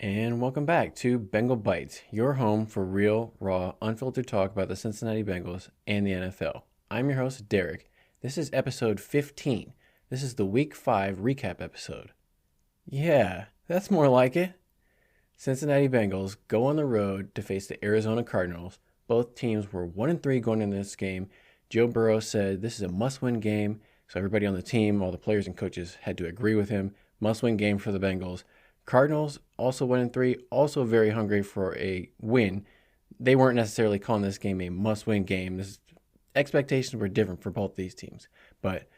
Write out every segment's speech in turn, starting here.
And welcome back to Bengal Bites, your home for real, raw, unfiltered talk about the Cincinnati Bengals and the NFL. I'm your host, Derek. This is episode 15. This is the Week 5 recap episode. Yeah, that's more like it. Cincinnati Bengals go on the road to face the Arizona Cardinals. Both teams were 1-3 going into this game. Joe Burrow said this is a must-win game, so everybody on the team, all the players and coaches had to agree with him. Must-win game for the Bengals. Cardinals also 1-3, also very hungry for a win. They weren't necessarily calling this game a must-win game. Expectations were different for both these teams. But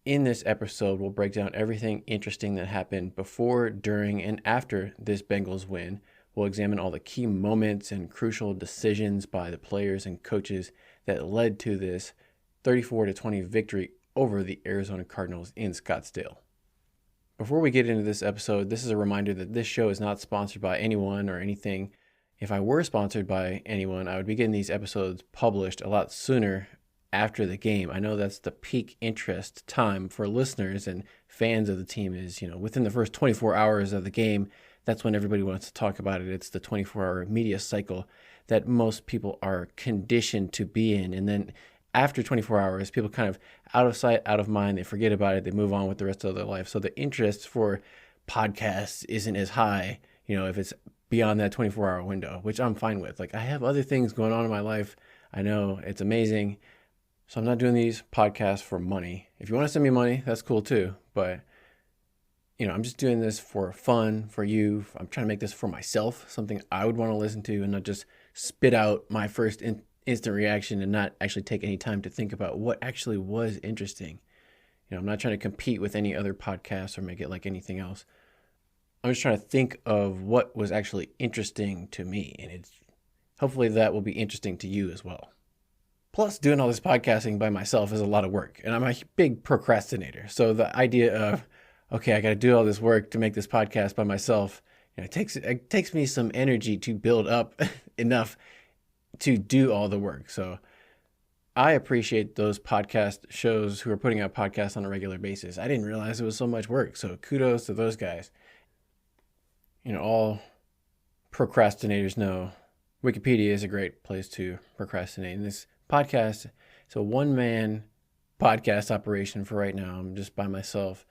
in this episode, we'll break down everything interesting that happened before, during, and after this Bengals win. We'll examine all the key moments and crucial decisions by the players and coaches that led to this 34-20 victory over the Arizona Cardinals in Scottsdale. Before we get into this episode, this is a reminder that this show is not sponsored by anyone or anything. If I were sponsored by anyone, I would be getting these episodes published a lot sooner after the game. I know that's the peak interest time for listeners and fans of the team is, within the first 24 hours of the game. That's when everybody wants to talk about it. It's the 24-hour media cycle that most people are conditioned to be in. And then after 24 hours, people kind of out of sight, out of mind, they forget about it, they move on with the rest of their life. So the interest for podcasts isn't as high, if it's beyond that 24-hour window, which I'm fine with. Like, I have other things going on in my life. I know it's amazing. So I'm not doing these podcasts for money. If you want to send me money, that's cool too. But, I'm just doing this for fun, for you. I'm trying to make this for myself, something I would want to listen to and not just spit out my first instant reaction and not actually take any time to think about what actually was interesting. I'm not trying to compete with any other podcasts or make it like anything else. I'm just trying to think of what was actually interesting to me, and hopefully that will be interesting to you as well. Plus, doing all this podcasting by myself is a lot of work, and I'm a big procrastinator. So the idea of, okay, I got to do all this work to make this podcast by myself, it takes me some energy to build up enough to do all the work. So I appreciate those podcast shows who are putting out podcasts on a regular basis. I didn't realize it was so much work. So kudos to those guys. All procrastinators know Wikipedia is a great place to procrastinate. And this podcast, it's a one-man podcast operation for right now. I'm just by myself.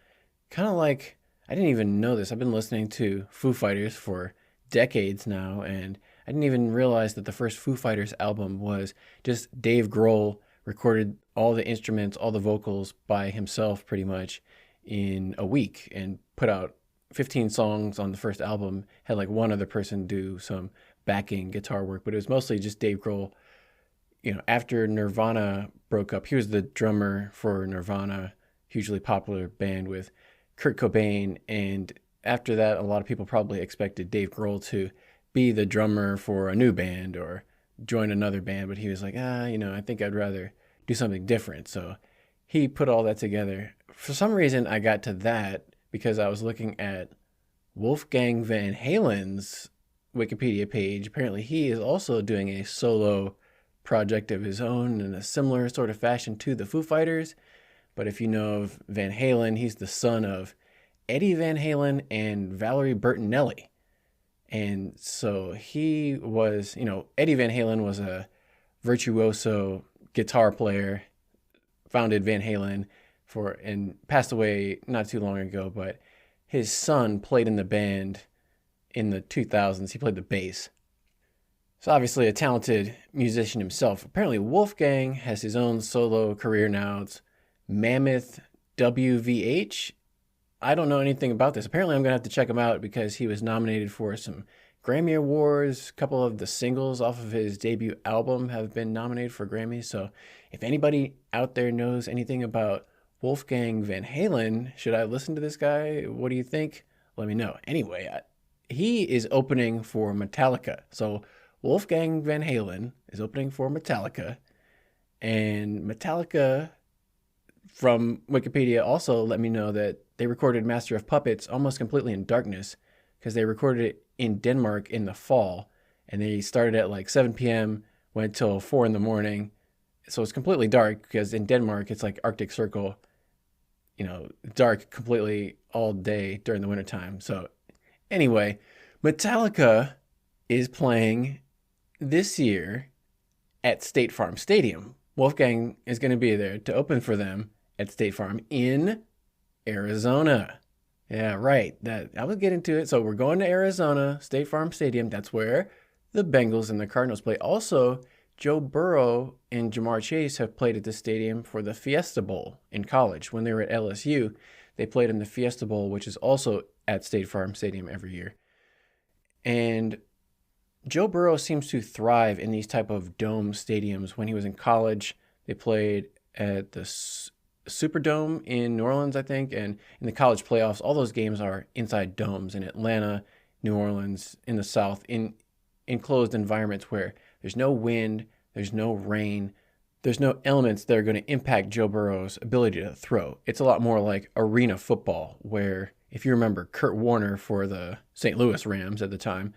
Kind of like, I didn't even know this. I've been listening to Foo Fighters for decades now, and I didn't even realize that the first Foo Fighters album was just Dave Grohl recorded all the instruments, all the vocals by himself pretty much in a week and put out 15 songs on the first album. Had like one other person do some backing guitar work, but it was mostly just Dave Grohl. After Nirvana broke up, he was the drummer for Nirvana, hugely popular band with Kurt Cobain, and after that, a lot of people probably expected Dave Grohl to be the drummer for a new band or join another band, but he was like, I think I'd rather do something different. So he put all that together. For some reason, I got to that because I was looking at Wolfgang Van Halen's Wikipedia page. Apparently, he is also doing a solo project of his own in a similar sort of fashion to the Foo Fighters. But if you know of Van Halen, he's the son of Eddie Van Halen and Valerie Bertinelli. And so he was, Eddie Van Halen was a virtuoso guitar player, founded Van Halen and passed away not too long ago, but his son played in the band in the 2000s. He played the bass. So obviously a talented musician himself. Apparently Wolfgang has his own solo career now. It's Mammoth WVH. I don't know anything about this. Apparently, I'm going to have to check him out because he was nominated for some Grammy Awards. A couple of the singles off of his debut album have been nominated for Grammys. So if anybody out there knows anything about Wolfgang Van Halen, should I listen to this guy? What do you think? Let me know. Anyway, he is opening for Metallica. So Wolfgang Van Halen is opening for Metallica. And Metallica, from Wikipedia, also let me know that they recorded Master of Puppets almost completely in darkness because they recorded it in Denmark in the fall. And they started at like 7 p.m., went till 4 in the morning. So it's completely dark because in Denmark, it's like Arctic Circle, dark completely all day during the wintertime. So anyway, Metallica is playing this year at State Farm Stadium. Wolfgang is going to be there to open for them at State Farm in Arizona. Yeah, right. That I will get into it. So we're going to Arizona, State Farm Stadium. That's where the Bengals and the Cardinals play. Also, Joe Burrow and Jamar Chase have played at the stadium for the Fiesta Bowl in college. When they were at LSU, they played in the Fiesta Bowl, which is also at State Farm Stadium every year. And Joe Burrow seems to thrive in these type of dome stadiums. When he was in college, they played at the Superdome in New Orleans, I think, and in the college playoffs, all those games are inside domes in Atlanta, New Orleans, in the South, in enclosed environments where there's no wind, there's no rain, there's no elements that are going to impact Joe Burrow's ability to throw. It's a lot more like arena football, where if you remember Kurt Warner for the St. Louis Rams at the time,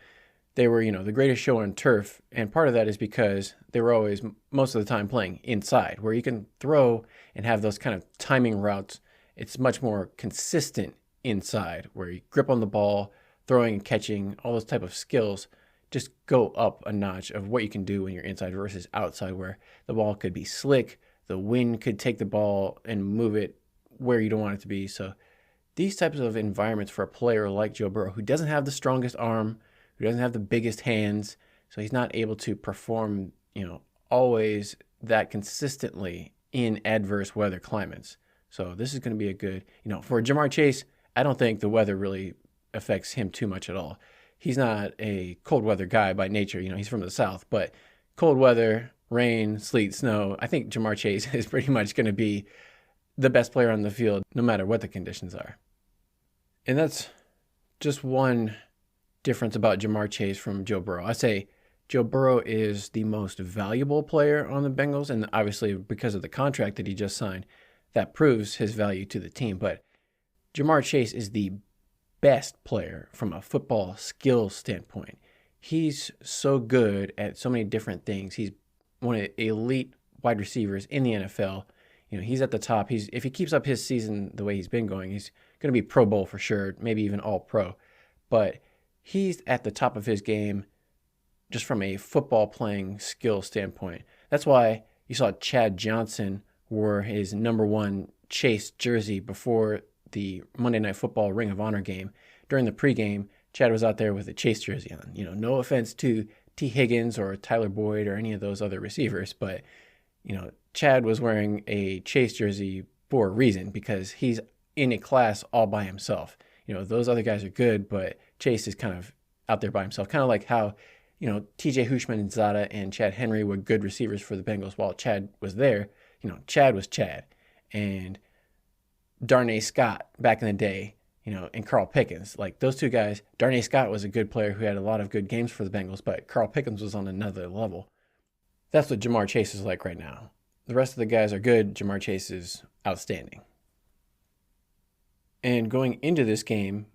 they were, the greatest show on turf. And part of that is because they were always, most of the time, playing inside, where you can throw and have those kind of timing routes. It's much more consistent inside, where you grip on the ball, throwing and catching, all those type of skills just go up a notch of what you can do when you're inside versus outside, where the ball could be slick, the wind could take the ball and move it where you don't want it to be. So these types of environments for a player like Joe Burrow, who doesn't have the strongest arm, who doesn't have the biggest hands, so he's not able to perform, always that consistently in adverse weather climates. So this is going to be a good, for Jamar Chase, I don't think the weather really affects him too much at all. He's not a cold weather guy by nature. He's from the South, but cold weather, rain, sleet, snow, I think Jamar Chase is pretty much going to be the best player on the field, no matter what the conditions are. And that's just one difference about Jamar Chase from Joe Burrow. I say Joe Burrow is the most valuable player on the Bengals, and obviously because of the contract that he just signed, that proves his value to the team. But Jamar Chase is the best player from a football skill standpoint. He's so good at so many different things. He's one of the elite wide receivers in the NFL. He's at the top. If he keeps up his season the way he's been going, he's going to be Pro Bowl for sure, maybe even All Pro. But he's at the top of his game just from a football playing skill standpoint. That's why you saw Chad Johnson wore his number 1 Chase jersey before the Monday Night Football Ring of Honor game. During the pregame, Chad was out there with a Chase jersey on. No offense to T. Higgins or Tyler Boyd or any of those other receivers, but, Chad was wearing a Chase jersey for a reason, because he's in a class all by himself. Those other guys are good, but Chase is kind of out there by himself. Kind of like how, TJ Houshmandzadeh and Chad Henry were good receivers for the Bengals while Chad was there. Chad was Chad. And Darnay Scott back in the day, and Carl Pickens. Like those two guys, Darnay Scott was a good player who had a lot of good games for the Bengals, but Carl Pickens was on another level. That's what Jamar Chase is like right now. The rest of the guys are good. Jamar Chase is outstanding. And going into this game,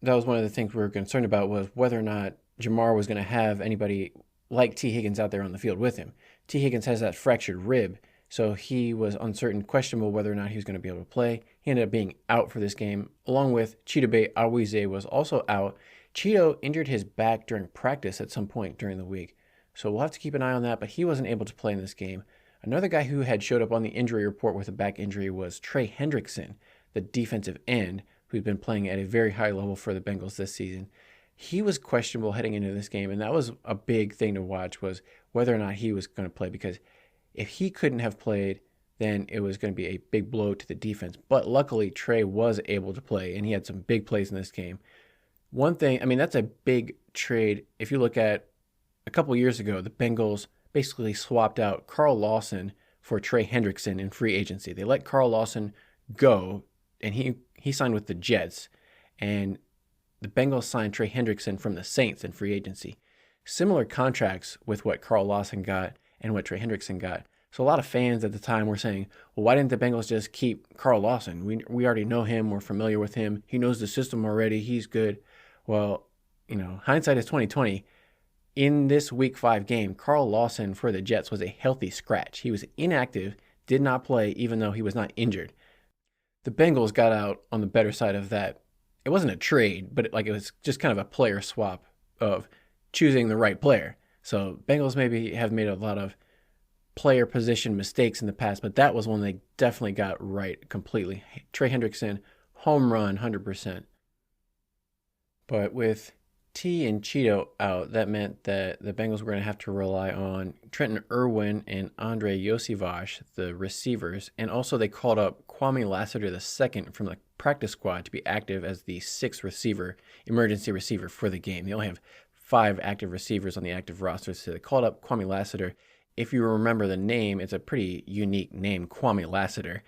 that was one of the things we were concerned about, was whether or not Jamar was going to have anybody like T. Higgins out there on the field with him. T. Higgins has that fractured rib, so he was uncertain, questionable whether or not he was going to be able to play. He ended up being out for this game, along with Chidobe Awuzie was also out. Cheeto injured his back during practice at some point during the week, so we'll have to keep an eye on that, but he wasn't able to play in this game. Another guy who had showed up on the injury report with a back injury was Trey Hendrickson, the defensive end, who's been playing at a very high level for the Bengals this season. He was questionable heading into this game, and that was a big thing to watch, was whether or not he was going to play, because if he couldn't have played, then it was going to be a big blow to the defense. But luckily, Trey was able to play, and he had some big plays in this game. One thing, that's a big trade. If you look at a couple years ago, the Bengals basically swapped out Carl Lawson for Trey Hendrickson in free agency. They let Carl Lawson go, and he signed with the Jets, and the Bengals signed Trey Hendrickson from the Saints in free agency. Similar contracts with what Carl Lawson got and what Trey Hendrickson got. So a lot of fans at the time were saying, well, why didn't the Bengals just keep Carl Lawson? We already know him. We're familiar with him. He knows the system already. He's good. Well, hindsight is 2020. In this Week 5 game, Carl Lawson for the Jets was a healthy scratch. He was inactive, did not play, even though he was not injured. The Bengals got out on the better side of that. It wasn't a trade, but it was just kind of a player swap of choosing the right player. So Bengals maybe have made a lot of player position mistakes in the past, but that was one they definitely got right completely. Trey Hendrickson, home run, 100%. But with T and Cheeto out, that meant that the Bengals were going to have to rely on Trenton Irwin and Andre Yosivas, the receivers, and also they called up Kwame Lassiter II from the practice squad to be active as the sixth receiver, emergency receiver for the game. They only have 5 active receivers on the active roster, so they called up Kwame Lassiter. If you remember the name, it's a pretty unique name, Kwame Lassiter.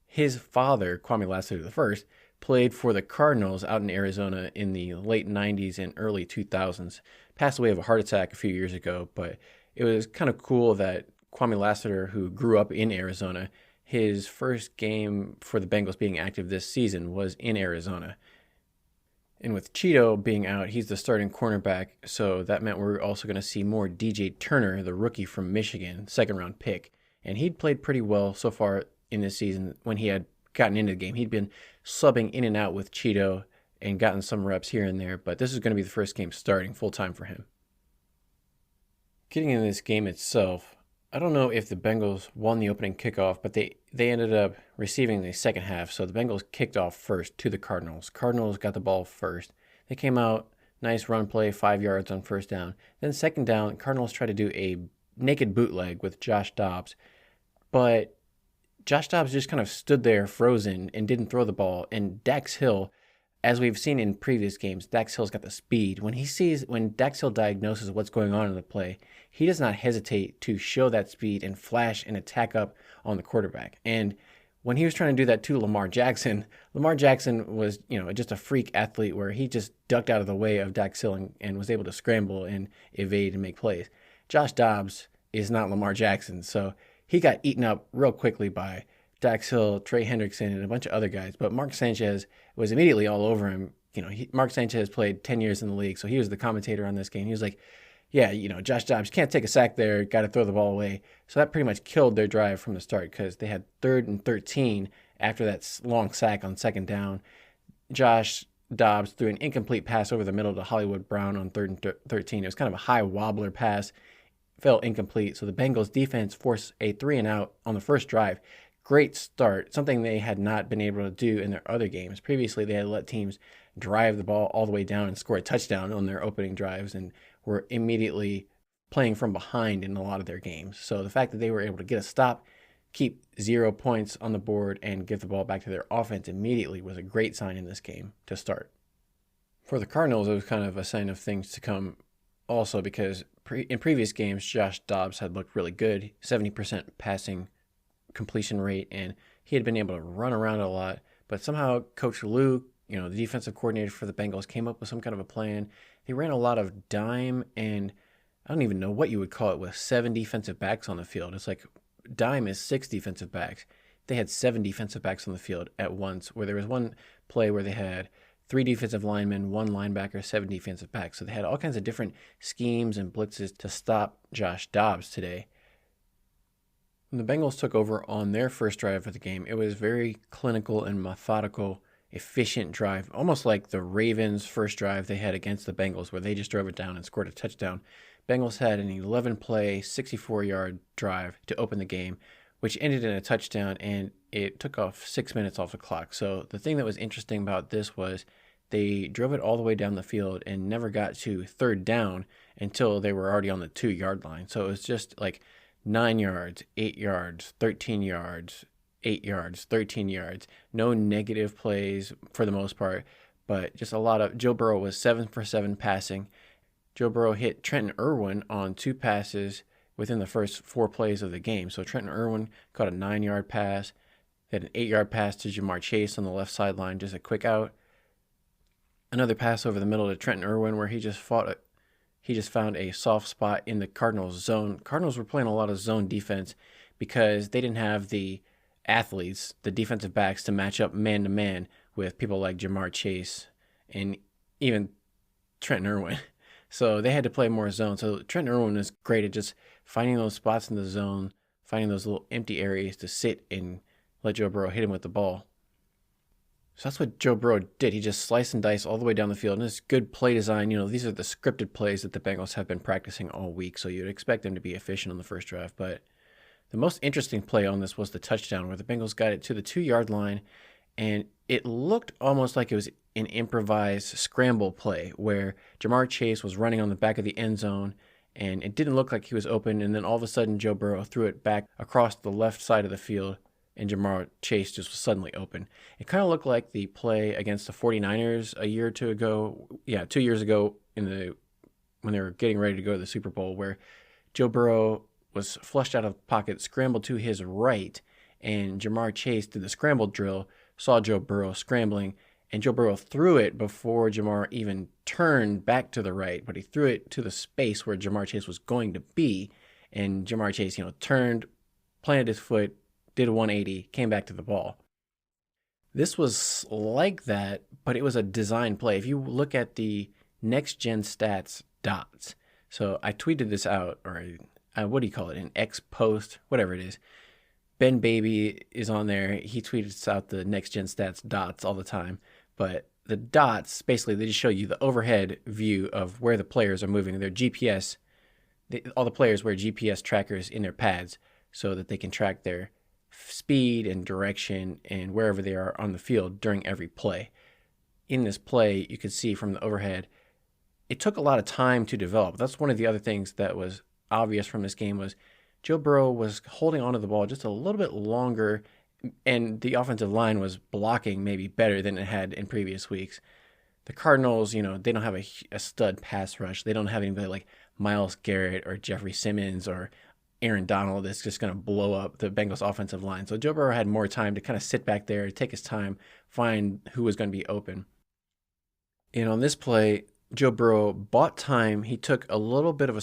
His father, Kwame Lassiter I, played for the Cardinals out in Arizona in the late 90s and early 2000s. Passed away of a heart attack a few years ago, but it was kind of cool that Kwame Lassiter, who grew up in Arizona, his first game for the Bengals being active this season was in Arizona. And with Cheeto being out, he's the starting cornerback, so that meant we're also going to see more DJ Turner, the rookie from Michigan, second-round pick. And he'd played pretty well so far in this season when he had gotten into the game. He'd been subbing in and out with Cheeto and gotten some reps here and there, but this is going to be the first game starting full-time for him. Getting into this game itself, I don't know if the Bengals won the opening kickoff, but they ended up receiving the second half. So the Bengals kicked off first to the Cardinals. Cardinals got the ball first. They came out, nice run play, 5 yards on first down. Then second down, Cardinals tried to do a naked bootleg with Josh Dobbs. But Josh Dobbs just kind of stood there frozen and didn't throw the ball. And Dax Hill, as we've seen in previous games, Dax Hill's got the speed. When Dax Hill diagnoses what's going on in the play, he does not hesitate to show that speed and flash and attack up on the quarterback. And when he was trying to do that to Lamar Jackson was, just a freak athlete where he just ducked out of the way of Dax Hill and was able to scramble and evade and make plays. Josh Dobbs is not Lamar Jackson, so he got eaten up real quickly by Dax Hill, Trey Hendrickson, and a bunch of other guys. But Mark Sanchez was immediately all over him. Mark Sanchez played 10 years in the league, so he was the commentator on this game. He was like, yeah, Josh Dobbs can't take a sack there, got to throw the ball away. So that pretty much killed their drive from the start because they had 3rd and 13 after that long sack on second down. Josh Dobbs threw an incomplete pass over the middle to Hollywood Brown on 3rd and 13. It was kind of a high wobbler pass, fell incomplete. So the Bengals defense forced a 3-and-out on the first drive. Great start, something they had not been able to do in their other games. Previously, they had let teams drive the ball all the way down and score a touchdown on their opening drives and were immediately playing from behind in a lot of their games. So the fact that they were able to get a stop, keep 0 points on the board, and give the ball back to their offense immediately was a great sign in this game to start. For the Cardinals, it was kind of a sign of things to come also because in previous games, Josh Dobbs had looked really good, 70% passing completion rate, and he had been able to run around a lot. But somehow Coach Lou, the defensive coordinator for the Bengals, came up with some kind of a plan. They ran a lot of dime, and I don't even know what you would call it with 7 defensive backs on the field. It's like dime is 6 defensive backs. They had 7 defensive backs on the field at once, where there was one play where they had 3 defensive linemen, 1 linebacker, 7 defensive backs. So they had all kinds of different schemes and blitzes to stop Josh Dobbs today. When the Bengals took over on their first drive of the game, it was very clinical and methodical, efficient drive, almost like the Ravens' first drive they had against the Bengals, where they just drove it down and scored a touchdown. Bengals had an 11-play, 64-yard drive to open the game, which ended in a touchdown, and it took off 6 minutes off the clock. So the thing that was interesting about this was they drove it all the way down the field and never got to 3rd down until they were already on the 2-yard line. So it was just like 9 yards, 8 yards, 13 yards, 8 yards, 13 yards. No negative plays for the most part, but just a lot of... Joe Burrow was 7 for 7 passing. Joe Burrow hit Trenton Irwin on 2 passes within the first 4 plays of the game. So Trenton Irwin caught a 9-yard pass. They had an 8-yard pass to Jamar Chase on the left sideline, just a quick out. Another pass over the middle to Trenton Irwin where he just found a soft spot in the Cardinals zone. Cardinals were playing a lot of zone defense because they didn't have the athletes, the defensive backs, to match up man-to-man with people like Jamar Chase and even Trenton Irwin. So they had to play more zone. So Trenton Irwin is great at just finding those spots in the zone, finding those little empty areas to sit and let Joe Burrow hit him with the ball. So that's what Joe Burrow did. He just sliced and diced all the way down the field. And it's good play design. These are the scripted plays that the Bengals have been practicing all week. So you'd expect them to be efficient on the first drive. But the most interesting play on this was the touchdown where the Bengals got it to the 2-yard line. And it looked almost like it was an improvised scramble play where Jamar Chase was running on the back of the end zone. And it didn't look like he was open. And then all of a sudden, Joe Burrow threw it back across the left side of the field. And Jamar Chase just was suddenly open. It kind of looked like the play against the 49ers a year or two ago. Yeah, 2 years ago when they were getting ready to go to the Super Bowl, where Joe Burrow was flushed out of the pocket, scrambled to his right, and Jamar Chase did the scramble drill, saw Joe Burrow scrambling, and Joe Burrow threw it before Jamar even turned back to the right, but he threw it to the space where Jamar Chase was going to be, and Jamar Chase, turned, planted his foot, did a 180, came back to the ball. This was like that, but it was a design play. If you look at the next gen stats dots, so I tweeted this out, or what do you call it, an X post, whatever it is. Ben Baby is on there. He tweets out the next gen stats dots all the time, but the dots, basically, they just show you the overhead view of where the players are moving. Their GPS, all the players wear GPS trackers in their pads so that they can track their speed and direction and wherever they are on the field during every play. In this play, you could see from the overhead, it took a lot of time to develop. That's one of the other things that was obvious from this game was Joe Burrow was holding onto the ball just a little bit longer, and the offensive line was blocking maybe better than it had in previous weeks. The Cardinals, they don't have a stud pass rush. They don't have anybody like Myles Garrett or Jeffrey Simmons or Aaron Donald that's just going to blow up the Bengals offensive line. So Joe Burrow had more time to kind of sit back there, take his time, find who was going to be open. And on this play, Joe Burrow bought time. He took a little bit of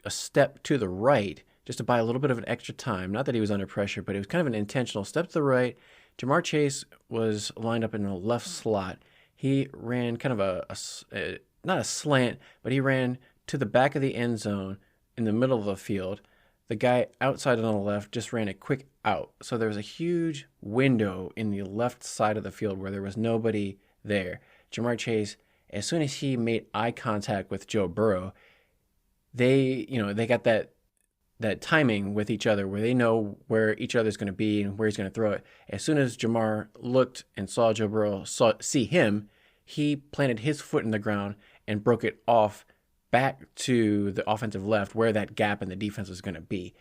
a step to the right just to buy a little bit of an extra time. Not that he was under pressure, but it was kind of an intentional step to the right. Jamar Chase was lined up in the left slot. He ran kind of not a slant, but he ran to the back of the end zone in the middle of the field. The guy outside on the left just ran a quick out. So there was a huge window in the left side of the field where there was nobody there. Jamar Chase, as soon as he made eye contact with Joe Burrow, they got that timing with each other where they know where each other's going to be and where he's going to throw it. As soon as Jamar looked and saw Joe Burrow see him, he planted his foot in the ground and broke it off back to the offensive left where that gap in the defense was going to be.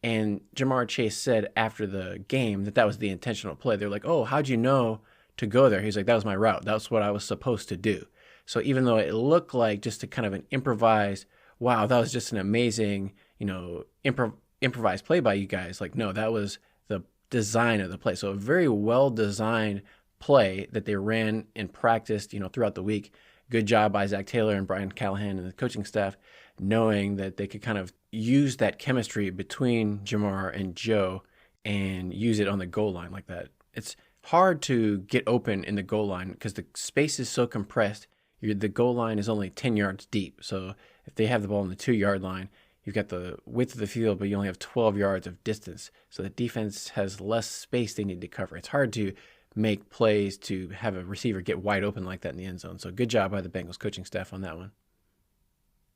And Jamar Chase said after the game that was the intentional play. They're like, "Oh, how'd you know to go there?" He's like, "That was my route. That's what I was supposed to do." So even though it looked like just a kind of an improvised, wow, that was just an amazing, improvised play by you guys. Like, no, that was the design of the play. So a very well designed play that they ran and practiced, throughout the week. Good job by Zach Taylor and Brian Callahan and the coaching staff, knowing that they could kind of use that chemistry between Jamar and Joe and use it on the goal line like that. It's hard to get open in the goal line because the space is so compressed. The goal line is only 10 yards deep. So if they have the ball on the 2-yard line, you've got the width of the field, but you only have 12 yards of distance. So the defense has less space they need to cover. It's hard to make plays to have a receiver get wide open like that in the end zone. So good job by the Bengals coaching staff on that one.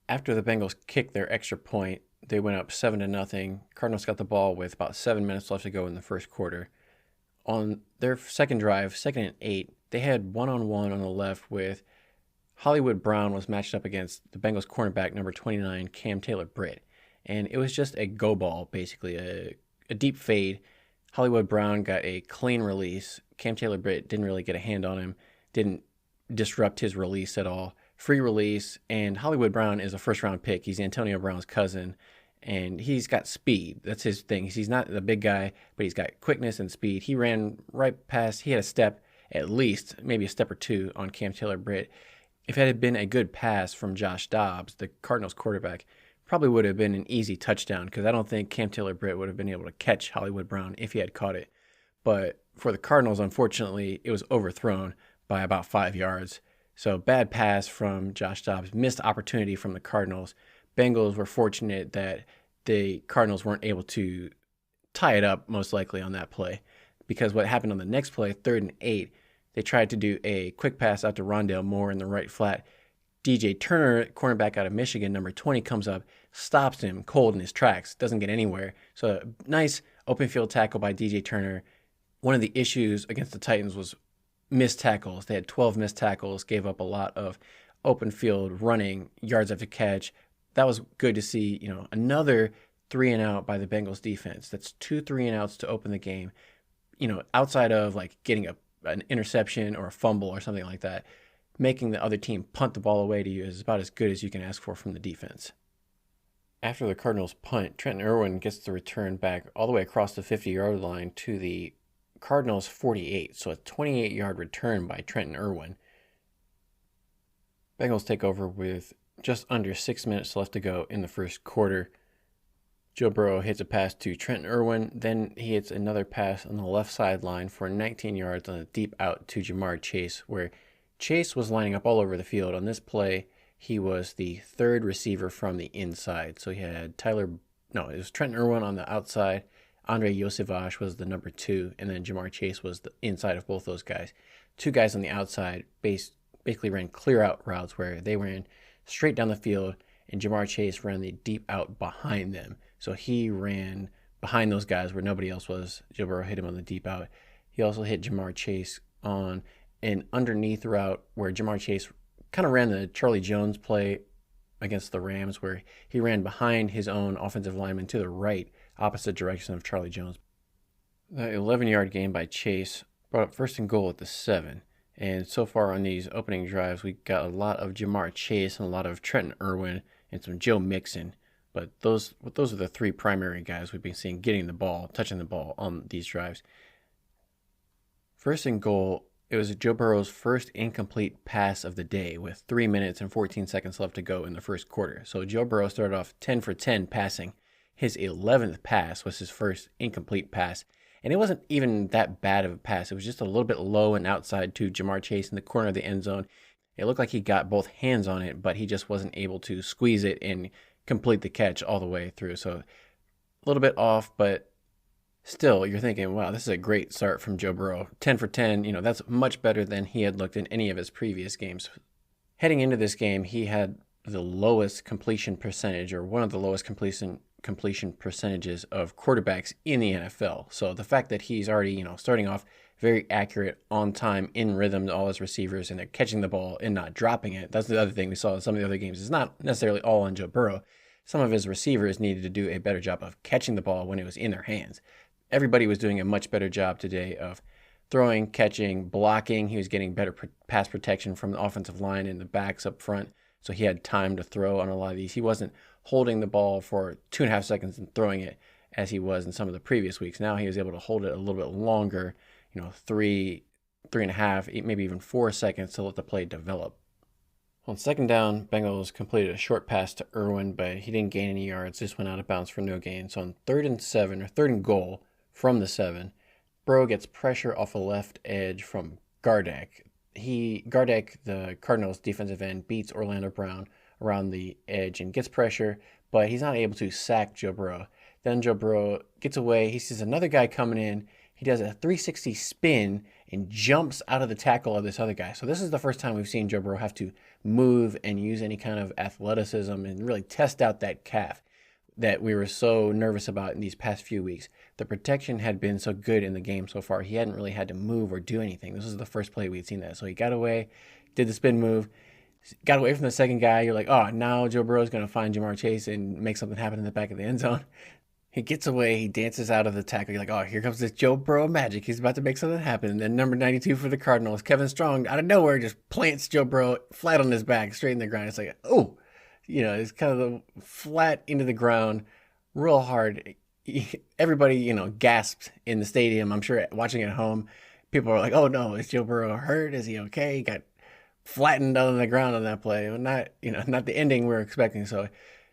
After the Bengals kicked their extra point, they went up 7-0. Cardinals got the ball with about 7 minutes left to go in the first quarter. On their second drive, 2nd and 8, they had one-on-one on the left with Hollywood Brown was matched up against the Bengals cornerback number 29, Cam Taylor-Britt. And it was just a go ball, basically, a deep fade. Hollywood Brown got a clean release. Cam Taylor-Britt didn't really get a hand on him, didn't disrupt his release at all. Free release, and Hollywood Brown is a first-round pick. He's Antonio Brown's cousin, and he's got speed. That's his thing. He's not the big guy, but he's got quickness and speed. He ran right past. He had a step, at least, maybe a step or two on Cam Taylor-Britt. If it had been a good pass from Josh Dobbs, the Cardinals quarterback, probably would have been an easy touchdown because I don't think Cam Taylor-Britt would have been able to catch Hollywood Brown if he had caught it. But for the Cardinals, unfortunately, it was overthrown by about 5 yards. So bad pass from Josh Dobbs, missed opportunity from the Cardinals. Bengals were fortunate that the Cardinals weren't able to tie it up most likely on that play because what happened on the next play, 3rd and 8, They tried to do a quick pass out to Rondale Moore in the right flat. DJ Turner, cornerback out of Michigan, number 20, comes up, stops him cold in his tracks, doesn't get anywhere. So a nice open field tackle by DJ Turner. One of the issues against the Titans was missed tackles. They had 12 missed tackles, gave up a lot of open field running, yards after catch. That was good to see, another 3 and out by the Bengals defense. That's 2 3 and outs to open the game. Outside of like getting an interception or a fumble or something like that, making the other team punt the ball away to you is about as good as you can ask for from the defense. After the Cardinals punt, Trenton Irwin gets the return back all the way across the 50-yard line to the Cardinals 48. So a 28-yard return by Trenton Irwin. Bengals take over with just under 6 minutes left to go in the first quarter. Joe Burrow hits a pass to Trenton Irwin. Then he hits another pass on the left sideline for 19 yards on a deep out to Jamar Chase, where Chase was lining up all over the field. On this play, he was the third receiver from the inside. So he had it was Trenton Irwin on the outside. Andre Yosevach was the number 2, and then Jamar Chase was the inside of both those guys. 2 guys on the outside basically ran clear out routes where they ran straight down the field, and Jamar Chase ran the deep out behind them. So he ran behind those guys where nobody else was. Joe Burrow hit him on the deep out. He also hit Jamar Chase on an underneath route where Jamar Chase kind of ran the Charlie Jones play against the Rams, where he ran behind his own offensive lineman to the right, opposite direction of Charlie Jones. The 11-yard gain by Chase brought up 1st and goal at the 7. And so far on these opening drives, we got a lot of Jamar Chase and a lot of Trenton Irwin and some Joe Mixon. But those are the 3 primary guys we've been seeing getting the ball, touching the ball on these drives. 1st and goal, it was Joe Burrow's first incomplete pass of the day with 3 minutes and 14 seconds left to go in the first quarter. So Joe Burrow started off 10 for 10 passing. His 11th pass was his first incomplete pass. And it wasn't even that bad of a pass. It was just a little bit low and outside to Jamar Chase in the corner of the end zone. It looked like he got both hands on it, but he just wasn't able to squeeze it and complete the catch all the way through. So a little bit off, but still you're thinking, wow, this is a great start from Joe Burrow. 10 for 10, that's much better than he had looked in any of his previous games. Heading into this game, he had the lowest completion percentage, or one of the lowest completion percentages of quarterbacks in the NFL. So the fact that he's already, starting off very accurate, on time, in rhythm to all his receivers, and they're catching the ball and not dropping it. That's the other thing we saw in some of the other games. It's not necessarily all on Joe Burrow. Some of his receivers needed to do a better job of catching the ball when it was in their hands. Everybody was doing a much better job today of throwing, catching, blocking. He was getting better pass protection from the offensive line and the backs up front. So he had time to throw on a lot of these. He wasn't holding the ball for 2.5 seconds and throwing it as he was in some of the previous weeks. Now he was able to hold it a little bit longer, 3.5, maybe even 4 seconds to let the play develop. On 2nd down, Bengals completed a short pass to Irwin, but he didn't gain any yards. Just went out of bounds for no gain. So on 3rd and 7, or 3rd and goal from the 7, Burrow gets pressure off a left edge from Gardeck. Gardeck, the Cardinals defensive end, beats Orlando Brown around the edge and gets pressure, but he's not able to sack Joe Burrow. Then Joe Burrow gets away. He sees another guy coming in. He does a 360 spin and jumps out of the tackle of this other guy. So this is the first time we've seen Joe Burrow have to move and use any kind of athleticism and really test out that calf that we were so nervous about in these past few weeks. The protection had been so good in the game so far. He hadn't really had to move or do anything. This was the first play we'd seen that. So he got away, did the spin move, got away from the second guy. You're like, oh, now Joe Burrow is going to find Jamar Chase and make something happen in the back of the end zone. He gets away. He dances out of the tackle. You're like, oh, here comes this Joe Burrow magic. He's about to make something happen. And then number 92 for the Cardinals, Kevin Strong, out of nowhere, just plants Joe Burrow flat on his back, straight in the ground. It's like, oh, it's kind of the flat into the ground, real hard. Everybody, gasped in the stadium. I'm sure watching at home, people are like, oh no, is Joe Burrow hurt? Is he okay? He got flattened on the ground on that play. Not the ending we were expecting. So,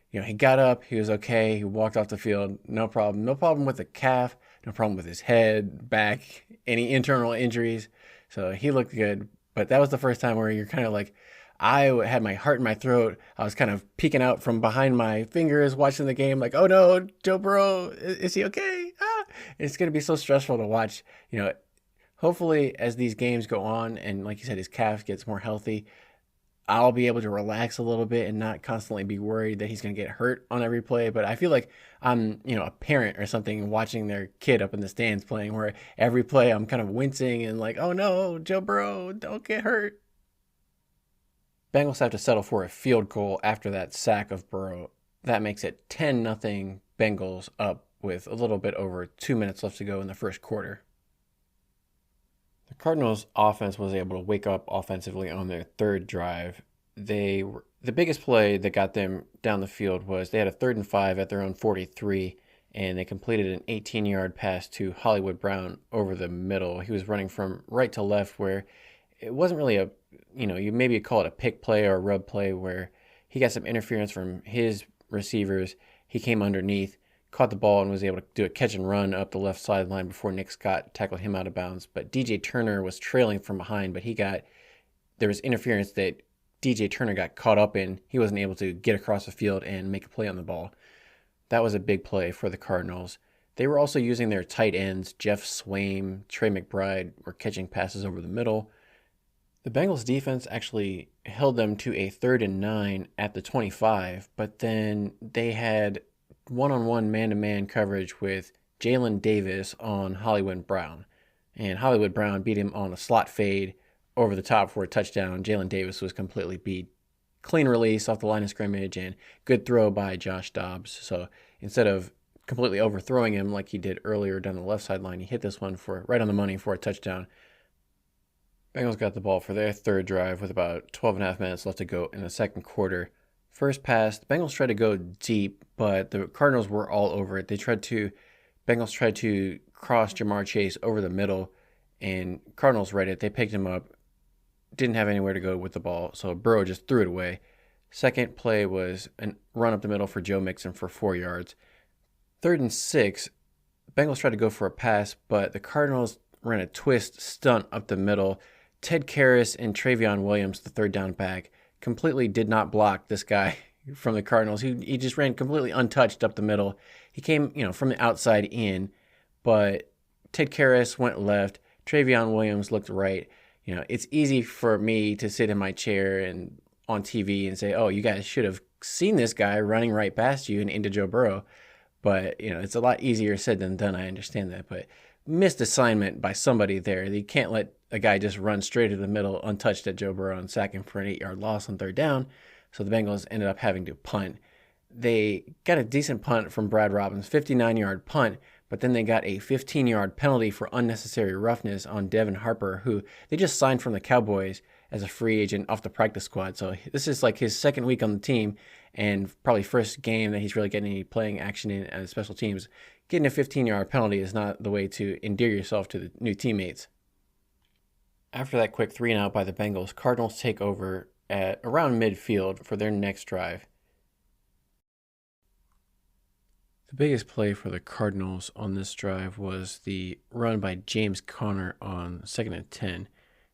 he got up, he was okay, he walked off the field, no problem. No problem with the calf, no problem with his head, back, any internal injuries. So he looked good. But that was the first time where you're kind of like, I had my heart in my throat. I was kind of peeking out from behind my fingers watching the game like, oh no, Joe Burrow, is he okay? It's going to be so stressful to watch, Hopefully, as these games go on and, like you said, his calf gets more healthy, I'll be able to relax a little bit and not constantly be worried that he's going to get hurt on every play. But I feel like I'm, a parent or something watching their kid up in the stands playing, where every play I'm kind of wincing and like, oh no, Joe Burrow, don't get hurt. Bengals have to settle for a field goal after that sack of Burrow. That makes it 10-0 Bengals, up with a little bit over 2 minutes left to go in the first quarter. The Cardinals' offense was able to wake up offensively on their third drive. The biggest play that got them down the field was they had a 3rd and 5 at their own 43, and they completed an 18-yard pass to Hollywood Brown over the middle. He was running from right to left, where it wasn't really you maybe call it a pick play or a rub play, where he got some interference from his receivers. He came underneath, caught the ball, and was able to do a catch and run up the left sideline before Nick Scott tackled him out of bounds. But DJ Turner was trailing from behind, but there was interference that DJ Turner got caught up in. He wasn't able to get across the field and make a play on the ball. That was a big play for the Cardinals. They were also using their tight ends. Jeff Swaim, Trey McBride were catching passes over the middle. The Bengals defense actually held them to a 3rd and 9 at the 25, but then they had one-on-one man-to-man coverage with Jalen Davis on Hollywood Brown. And Hollywood Brown beat him on a slot fade over the top for a touchdown. Jalen Davis was completely beat. Clean release off the line of scrimmage and good throw by Josh Dobbs. So instead of completely overthrowing him like he did earlier down the left sideline, he hit this one for right on the money for a touchdown. Bengals got the ball for their third drive with about 12.5 minutes left to go in the second quarter. First pass, the Bengals tried to go deep, but the Cardinals were all over it. Bengals tried to cross Jamar Chase over the middle, and Cardinals read it. They picked him up, didn't have anywhere to go with the ball, so Burrow just threw it away. Second play was a run up the middle for Joe Mixon for 4 yards. 3rd and 6, Bengals tried to go for a pass, but the Cardinals ran a twist stunt up the middle. Ted Karras and Travion Williams, the third down back, completely did not block this guy from the Cardinals. He just ran completely untouched up the middle. He came, from the outside in, but Ted Karras went left. Travion Williams looked right. It's easy for me to sit in my chair and on TV and say, oh, you guys should have seen this guy running right past you and into Joe Burrow. But, it's a lot easier said than done. I understand that. But missed assignment by somebody there. You can't let a guy just run straight to the middle untouched at Joe Burrow and sack him for an 8-yard loss on third down. So the Bengals ended up having to punt. They got a decent punt from Brad Robbins, 59-yard punt, but then they got a 15-yard penalty for unnecessary roughness on Devin Harper, who they just signed from the Cowboys as a free agent off the practice squad. So this is like his second week on the team and probably first game that he's really getting any playing action in as special teams. Getting a 15-yard penalty is not the way to endear yourself to the new teammates. After that quick 3-and-out by the Bengals, Cardinals take over at around midfield for their next drive. The biggest play for the Cardinals on this drive was the run by James Conner on 2nd and 10.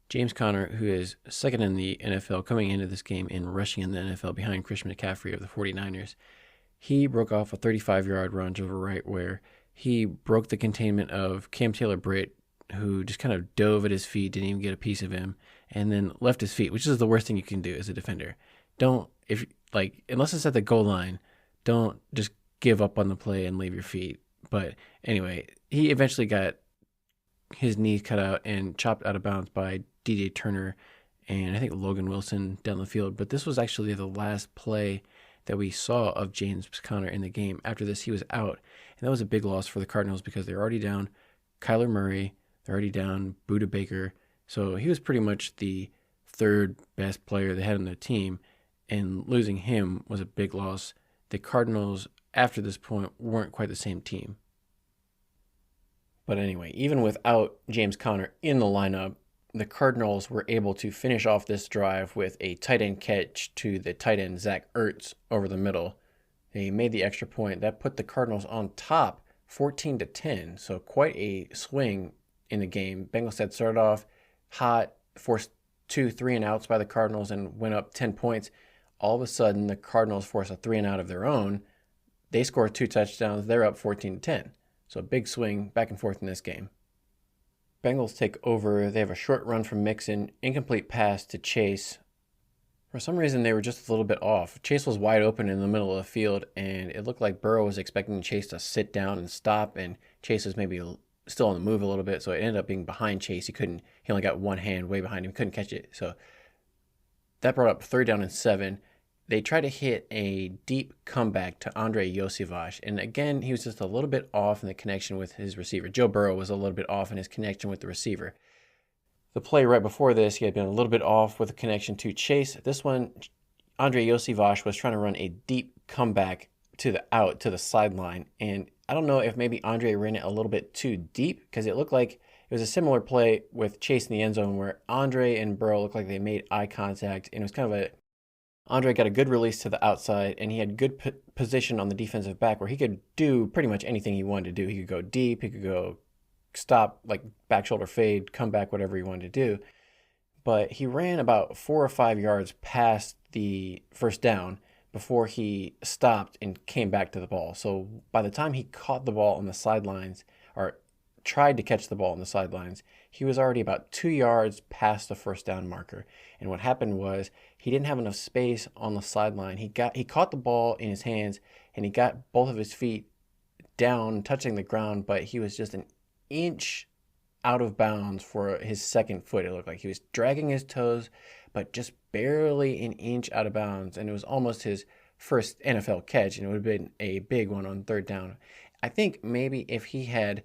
James Conner, who is second in the NFL coming into this game in rushing in the NFL behind Christian McCaffrey of the 49ers, he broke off a 35-yard run to the right where he broke the containment of Cam Taylor-Britt, who just kind of dove at his feet, didn't even get a piece of him, and then left his feet, which is the worst thing you can do as a defender. Unless it's at the goal line, don't just give up on the play and leave your feet. But anyway, he eventually got his knee cut out and chopped out of bounds by DJ Turner and I think Logan Wilson down the field. But this was actually the last play that we saw of James Conner in the game. After this, he was out. And that was a big loss for the Cardinals because they're already down Kyler Murray. They're already down Budda Baker. So he was pretty much the third best player they had on their team. And losing him was a big loss. The Cardinals, after this point, weren't quite the same team. But anyway, even without James Conner in the lineup, the Cardinals were able to finish off this drive with a tight end catch to the tight end Zach Ertz over the middle. They made the extra point. That put the Cardinals on top 14-10. So quite a swing in the game. Bengals had started off hot, forced 2 3-and-outs by the Cardinals and went up 10 points. All of a sudden, the Cardinals force a 3-and-out of their own. They score 2 touchdowns. They're up 14-10. So a big swing back and forth in this game. Bengals take over. They have a short run from Mixon, incomplete pass to Chase. For some reason, they were just a little bit off. Chase was wide open in the middle of the field, and it looked like Burrow was expecting Chase to sit down and stop, and Chase was maybe still on the move a little bit, so it ended up being behind Chase. He only got one hand way behind him, couldn't catch it. So that brought up 3rd down and 7. They tried to hit a deep comeback to Andrei Iosivas, and again, he was just a little bit off in the connection with his receiver. Joe Burrow was a little bit off in his connection with the receiver. The play right before this, he had been a little bit off with the connection to Chase. This one, Andrei Iosivas was trying to run a deep comeback to the sideline, and I don't know if maybe Andre ran it a little bit too deep, because it looked like it was a similar play with Chase in the end zone where Andre and Burrow looked like they made eye contact, and it was kind of Andre got a good release to the outside, and he had good position on the defensive back where he could do pretty much anything he wanted to do. He could go deep, he could go stop, like back shoulder fade, come back, whatever he wanted to do. But he ran about 4 or 5 yards past the first down before he stopped and came back to the ball. So by the time he caught the ball on the sidelines, or tried to catch the ball on the sidelines, he was already about 2 yards past the first down marker. And what happened was he didn't have enough space on the sideline. He caught the ball in his hands, and he got both of his feet down, touching the ground, but he was just an inch out of bounds for his second foot. It looked like he was dragging his toes, but just barely an inch out of bounds. And it was almost his first NFL catch, and it would have been a big one on 3rd down. I think maybe if he had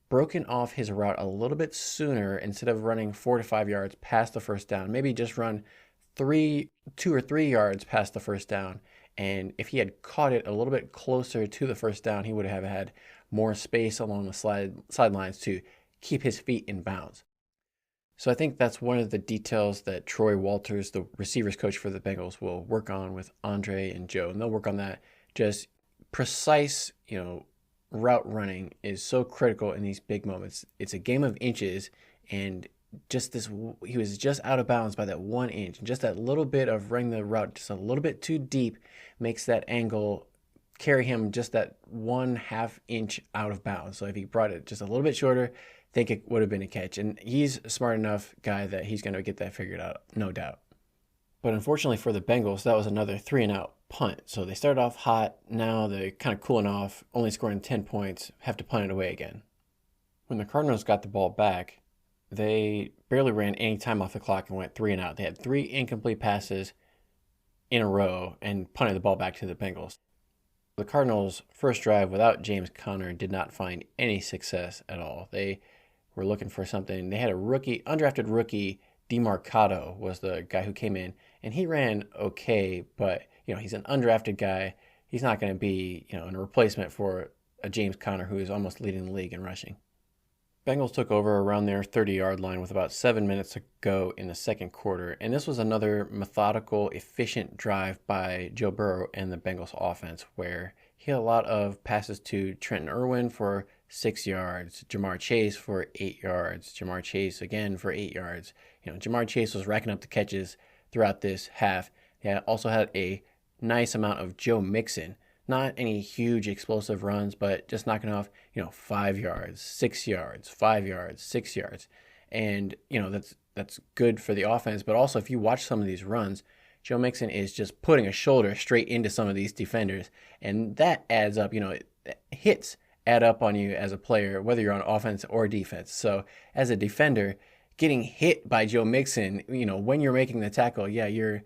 broken off his route a little bit sooner, instead of running 4 to 5 yards past the first down, maybe just run 2 or 3 yards past the first down. And if he had caught it a little bit closer to the first down, he would have had more space along the sidelines to keep his feet in bounds. So I think that's one of the details that Troy Walters, the receivers coach for the Bengals, will work on with Andre and Joe. And they'll work on that. Just precise, route running is so critical in these big moments. It's a game of inches, and he was just out of bounds by that 1 inch. And just that little bit of running the route just a little bit too deep makes that angle carry him just that 1/2 inch out of bounds. So if he brought it just a little bit shorter, I think it would have been a catch. And he's a smart enough guy that he's going to get that figured out, no doubt. But unfortunately for the Bengals, that was another 3-and-out punt. So they started off hot. Now they're kind of cooling off, only scoring 10 points, have to punt it away again. When the Cardinals got the ball back, they barely ran any time off the clock and went 3-and-out. They had 3 incomplete passes in a row and punted the ball back to the Bengals. The Cardinals' first drive without James Conner did not find any success at all. They were looking for something. They had undrafted rookie, DeMarcado was the guy who came in, and he ran okay, but he's an undrafted guy. He's not going to be a replacement for a James Conner who is almost leading the league in rushing. Bengals took over around their 30-yard line with about 7 minutes to go in the second quarter, and this was another methodical, efficient drive by Joe Burrow and the Bengals offense, where he had a lot of passes to Trenton Irwin for 6 yards, Jamar Chase for 8 yards, Jamar Chase again for 8 yards. Jamar Chase was racking up the catches throughout this half. He also had a nice amount of Joe Mixon. Not any huge explosive runs, but just knocking off, 5 yards, 6 yards, 5 yards, 6 yards. And, that's good for the offense. But also, if you watch some of these runs, Joe Mixon is just putting a shoulder straight into some of these defenders. And that adds up, hits add up on you as a player, whether you're on offense or defense. So as a defender, getting hit by Joe Mixon, when you're making the tackle, you're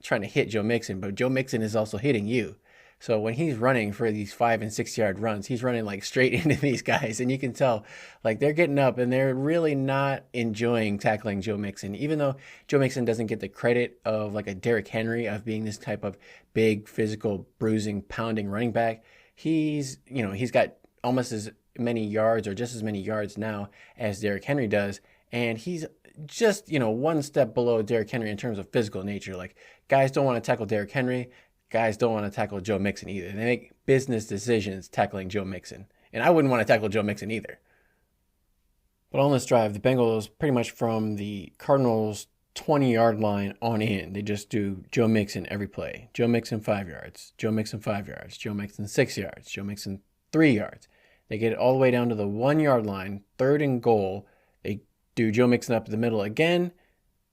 trying to hit Joe Mixon, but Joe Mixon is also hitting you. So when he's running for these 5 and 6 yard runs, he's running like straight into these guys. And you can tell like they're getting up and they're really not enjoying tackling Joe Mixon, even though Joe Mixon doesn't get the credit of like a Derrick Henry of being this type of big, physical, bruising, pounding running back. He's got almost as many yards or just as many yards now as Derrick Henry does. And he's just, one step below Derrick Henry in terms of physical nature. Like guys don't want to tackle Derrick Henry. Guys don't want to tackle Joe Mixon either. They make business decisions tackling Joe Mixon. And I wouldn't want to tackle Joe Mixon either. But on this drive, the Bengals pretty much from the Cardinals' 20-yard line on in, they just do Joe Mixon every play. Joe Mixon 5 yards. Joe Mixon 5 yards. Joe Mixon 6 yards. Joe Mixon 3 yards. They get it all the way down to the 1 yard line, 3rd and goal. They do Joe Mixon up the middle again,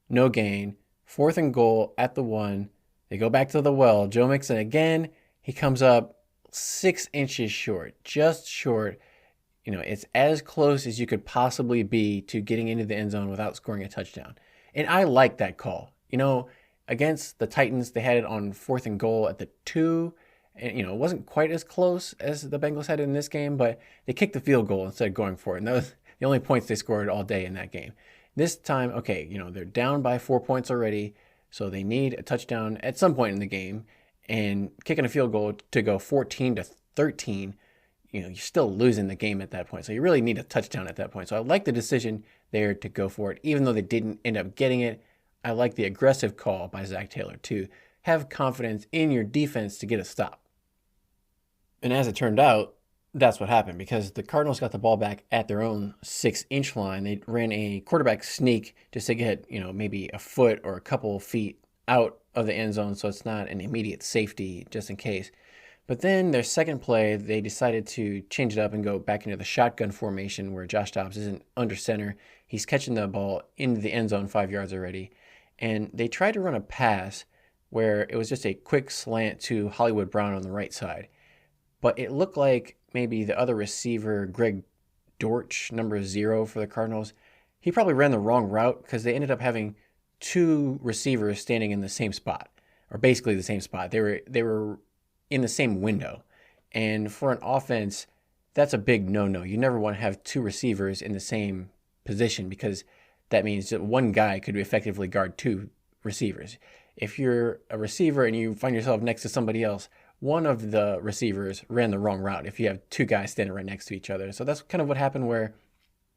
no gain. 4th and goal at the 1. They go back to the well. Joe Mixon again. He comes up 6 inches short, just short. It's as close as you could possibly be to getting into the end zone without scoring a touchdown. And I like that call. Against the Titans, they had it on 4th and goal at the 2. And, it wasn't quite as close as the Bengals had in this game, but they kicked the field goal instead of going for it. And that was the only points they scored all day in that game. This time, okay, they're down by 4 points already, so they need a touchdown at some point in the game. And kicking a field goal to go 14-13, you're still losing the game at that point. So you really need a touchdown at that point. So I like the decision there to go for it, even though they didn't end up getting it. I like the aggressive call by Zach Taylor to have confidence in your defense to get a stop. And as it turned out, that's what happened, because the Cardinals got the ball back at their own 6-inch line. They ran a quarterback sneak just to get, maybe a foot or a couple feet out of the end zone, so it's not an immediate safety just in case. But then their second play, they decided to change it up and go back into the shotgun formation where Josh Dobbs isn't under center. He's catching the ball into the end zone 5 yards already. And they tried to run a pass where it was just a quick slant to Hollywood Brown on the right side. But it looked like maybe the other receiver, Greg Dortch, number 0 for the Cardinals, he probably ran the wrong route because they ended up having 2 receivers standing in the same spot, or basically the same spot. They were in the same window. And for an offense, that's a big no-no. You never want to have 2 receivers in the same position, because that means that one guy could effectively guard 2 receivers. If you're a receiver and you find yourself next to somebody else, one of the receivers ran the wrong route if you have 2 guys standing right next to each other. So that's kind of what happened, where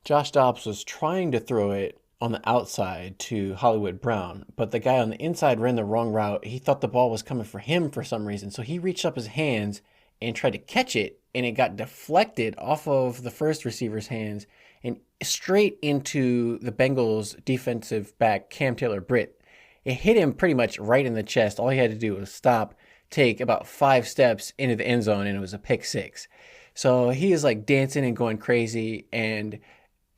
Josh Dobbs was trying to throw it on the outside to Hollywood Brown, but the guy on the inside ran the wrong route. He thought the ball was coming for him for some reason, so he reached up his hands and tried to catch it, and it got deflected off of the first receiver's hands and straight into the Bengals defensive back, Cam Taylor-Britt. It hit him pretty much right in the chest. All he had to do was stop, take about 5 steps into the end zone, and it was a pick 6. So he is like dancing and going crazy. And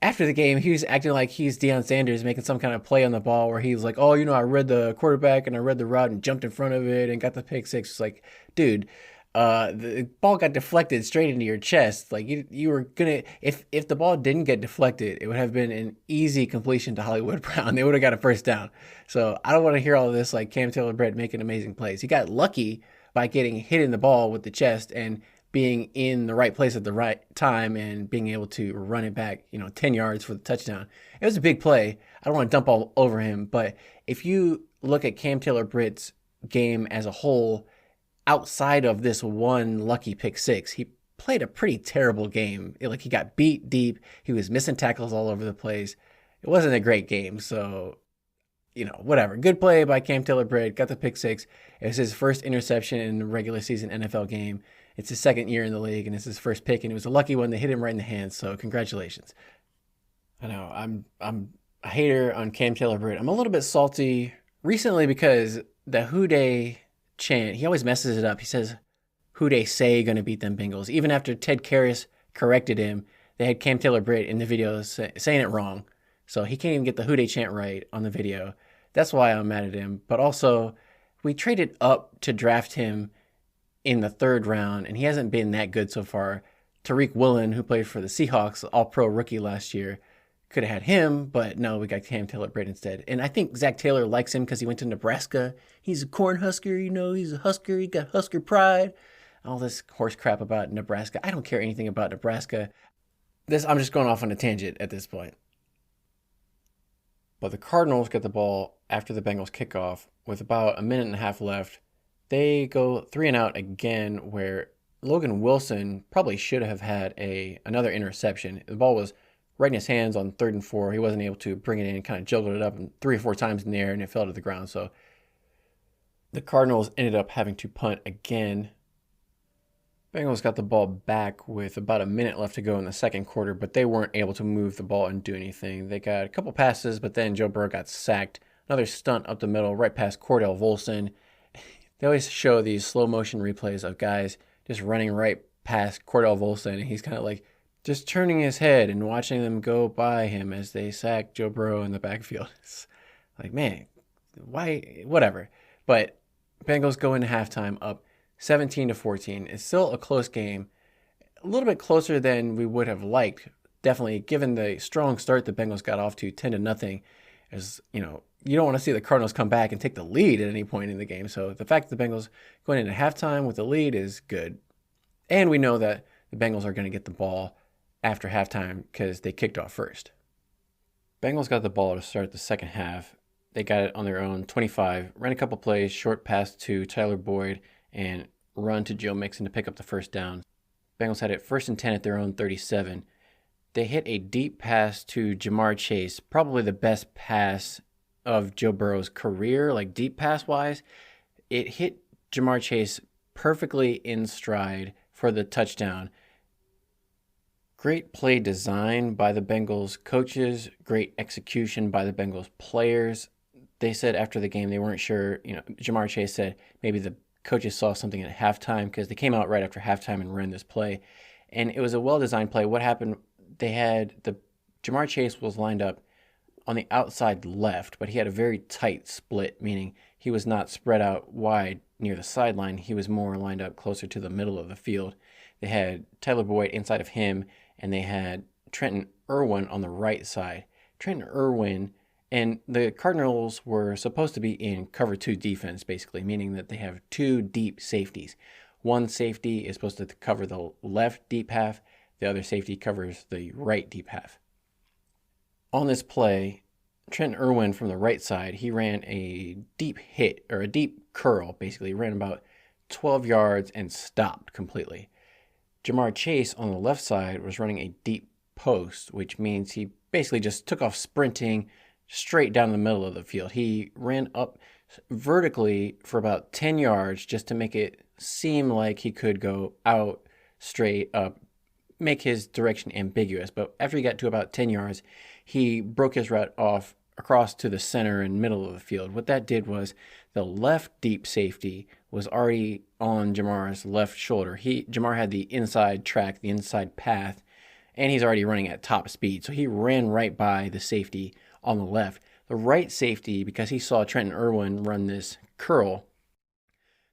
after the game, he was acting like he's Deion Sanders making some kind of play on the ball where he was like, oh, I read the quarterback and I read the route and jumped in front of it and got the pick 6. It's like, dude, the ball got deflected straight into your chest. Like you were gonna, if the ball didn't get deflected, it would have been an easy completion to Hollywood Brown. They would have got a first down. So I don't want to hear all of this like Cam Taylor-Britt making amazing plays. He got lucky by getting hit in the ball with the chest and being in the right place at the right time and being able to run it back, 10 yards for the touchdown. It was a big play. I don't want to dump all over him, but if you look at Cam Taylor-Britt's game as a whole, outside of this one lucky pick 6, he played a pretty terrible game. He got beat deep. He was missing tackles all over the place. It wasn't a great game. So, whatever. Good play by Cam Taylor-Britt. Got the pick 6. It was his first interception in the regular season NFL game. It's his second year in the league, and it's his first pick, and it was a lucky one. They hit him right in the hands, so congratulations. I know, I'm a hater on Cam Taylor-Britt. I'm a little bit salty recently because the Who Dey chant, he always messes it up. He says, who they say going to beat them Bengals. Even after Ted Karras corrected him, they had Cam Taylor-Britt in the video saying it wrong. So he can't even get the Who Dey chant right on the video. That's why I'm mad at him. But also, we traded up to draft him in the 3rd round, and he hasn't been that good so far. Tariq Woolen, who played for the Seahawks, all-pro rookie last year, could have had him, but no, we got Cam Taylor-Britt instead. And I think Zach Taylor likes him because he went to Nebraska. He's a Cornhusker, he's a Husker, he got Husker pride. All this horse crap about Nebraska. I don't care anything about Nebraska. I'm just going off on a tangent at this point. But the Cardinals get the ball after the Bengals kickoff with about a minute and a half left. They go 3 and out again, where Logan Wilson probably should have had another interception. The ball was right in his hands on 3rd and 4. He wasn't able to bring it in, kind of juggled it up 3 or 4 times in the air, and it fell to the ground. So the Cardinals ended up having to punt again. Bengals got the ball back with about a minute left to go in the second quarter, but they weren't able to move the ball and do anything. They got a couple passes, but then Joe Burrow got sacked. Another stunt up the middle, right past Cordell Volson. They always show these slow motion replays of guys just running right past Cordell Volson, and he's kind of like just turning his head and watching them go by him as they sack Joe Burrow in the backfield. It's like, man, why? Whatever. But Bengals go into halftime up 17-14. It's still a close game, a little bit closer than we would have liked. Definitely, given the strong start the Bengals got off to 10-0, as you don't want to see the Cardinals come back and take the lead at any point in the game. So the fact that the Bengals going into halftime with the lead is good, and we know that the Bengals are going to get the ball after halftime because they kicked off first. Bengals got the ball to start the second half. They got it on their own 25, ran a couple plays, short pass to Tyler Boyd, and run to Joe Mixon to pick up the first down. Bengals had it 1st and 10 at their own 37. They hit a deep pass to Jamar Chase, probably the best pass of Joe Burrow's career, like deep pass-wise. It hit Jamar Chase perfectly in stride for the touchdown. Great play design by the Bengals coaches, great execution by the Bengals players. They said after the game they weren't sure, Jamar Chase said maybe the coaches saw something at halftime because they came out right after halftime and ran this play. And it was a well-designed play. What happened, Jamar Chase was lined up on the outside left, but he had a very tight split, meaning he was not spread out wide near the sideline. He was more lined up closer to the middle of the field. They had Tyler Boyd inside of him, and they had Trenton Irwin on the right side. Trenton Irwin and the Cardinals were supposed to be in cover 2 defense, basically, meaning that they have 2 deep safeties. One safety is supposed to cover the left deep half. The other safety covers the right deep half. On this play, Trenton Irwin from the right side, he ran a deep hit, or a deep curl, basically. He ran about 12 yards and stopped completely. Jamar Chase on the left side was running a deep post, which means he basically just took off sprinting straight down the middle of the field. He ran up vertically for about 10 yards just to make it seem like he could go out straight up, make his direction ambiguous. But after he got to about 10 yards, he broke his route off across to the center and middle of the field. What that did was the left deep safety was already on Jamar's left shoulder. Jamar had the inside track, the inside path, and he's already running at top speed. So he ran right by the safety on the left. The right safety, because he saw Trenton Irwin run this curl,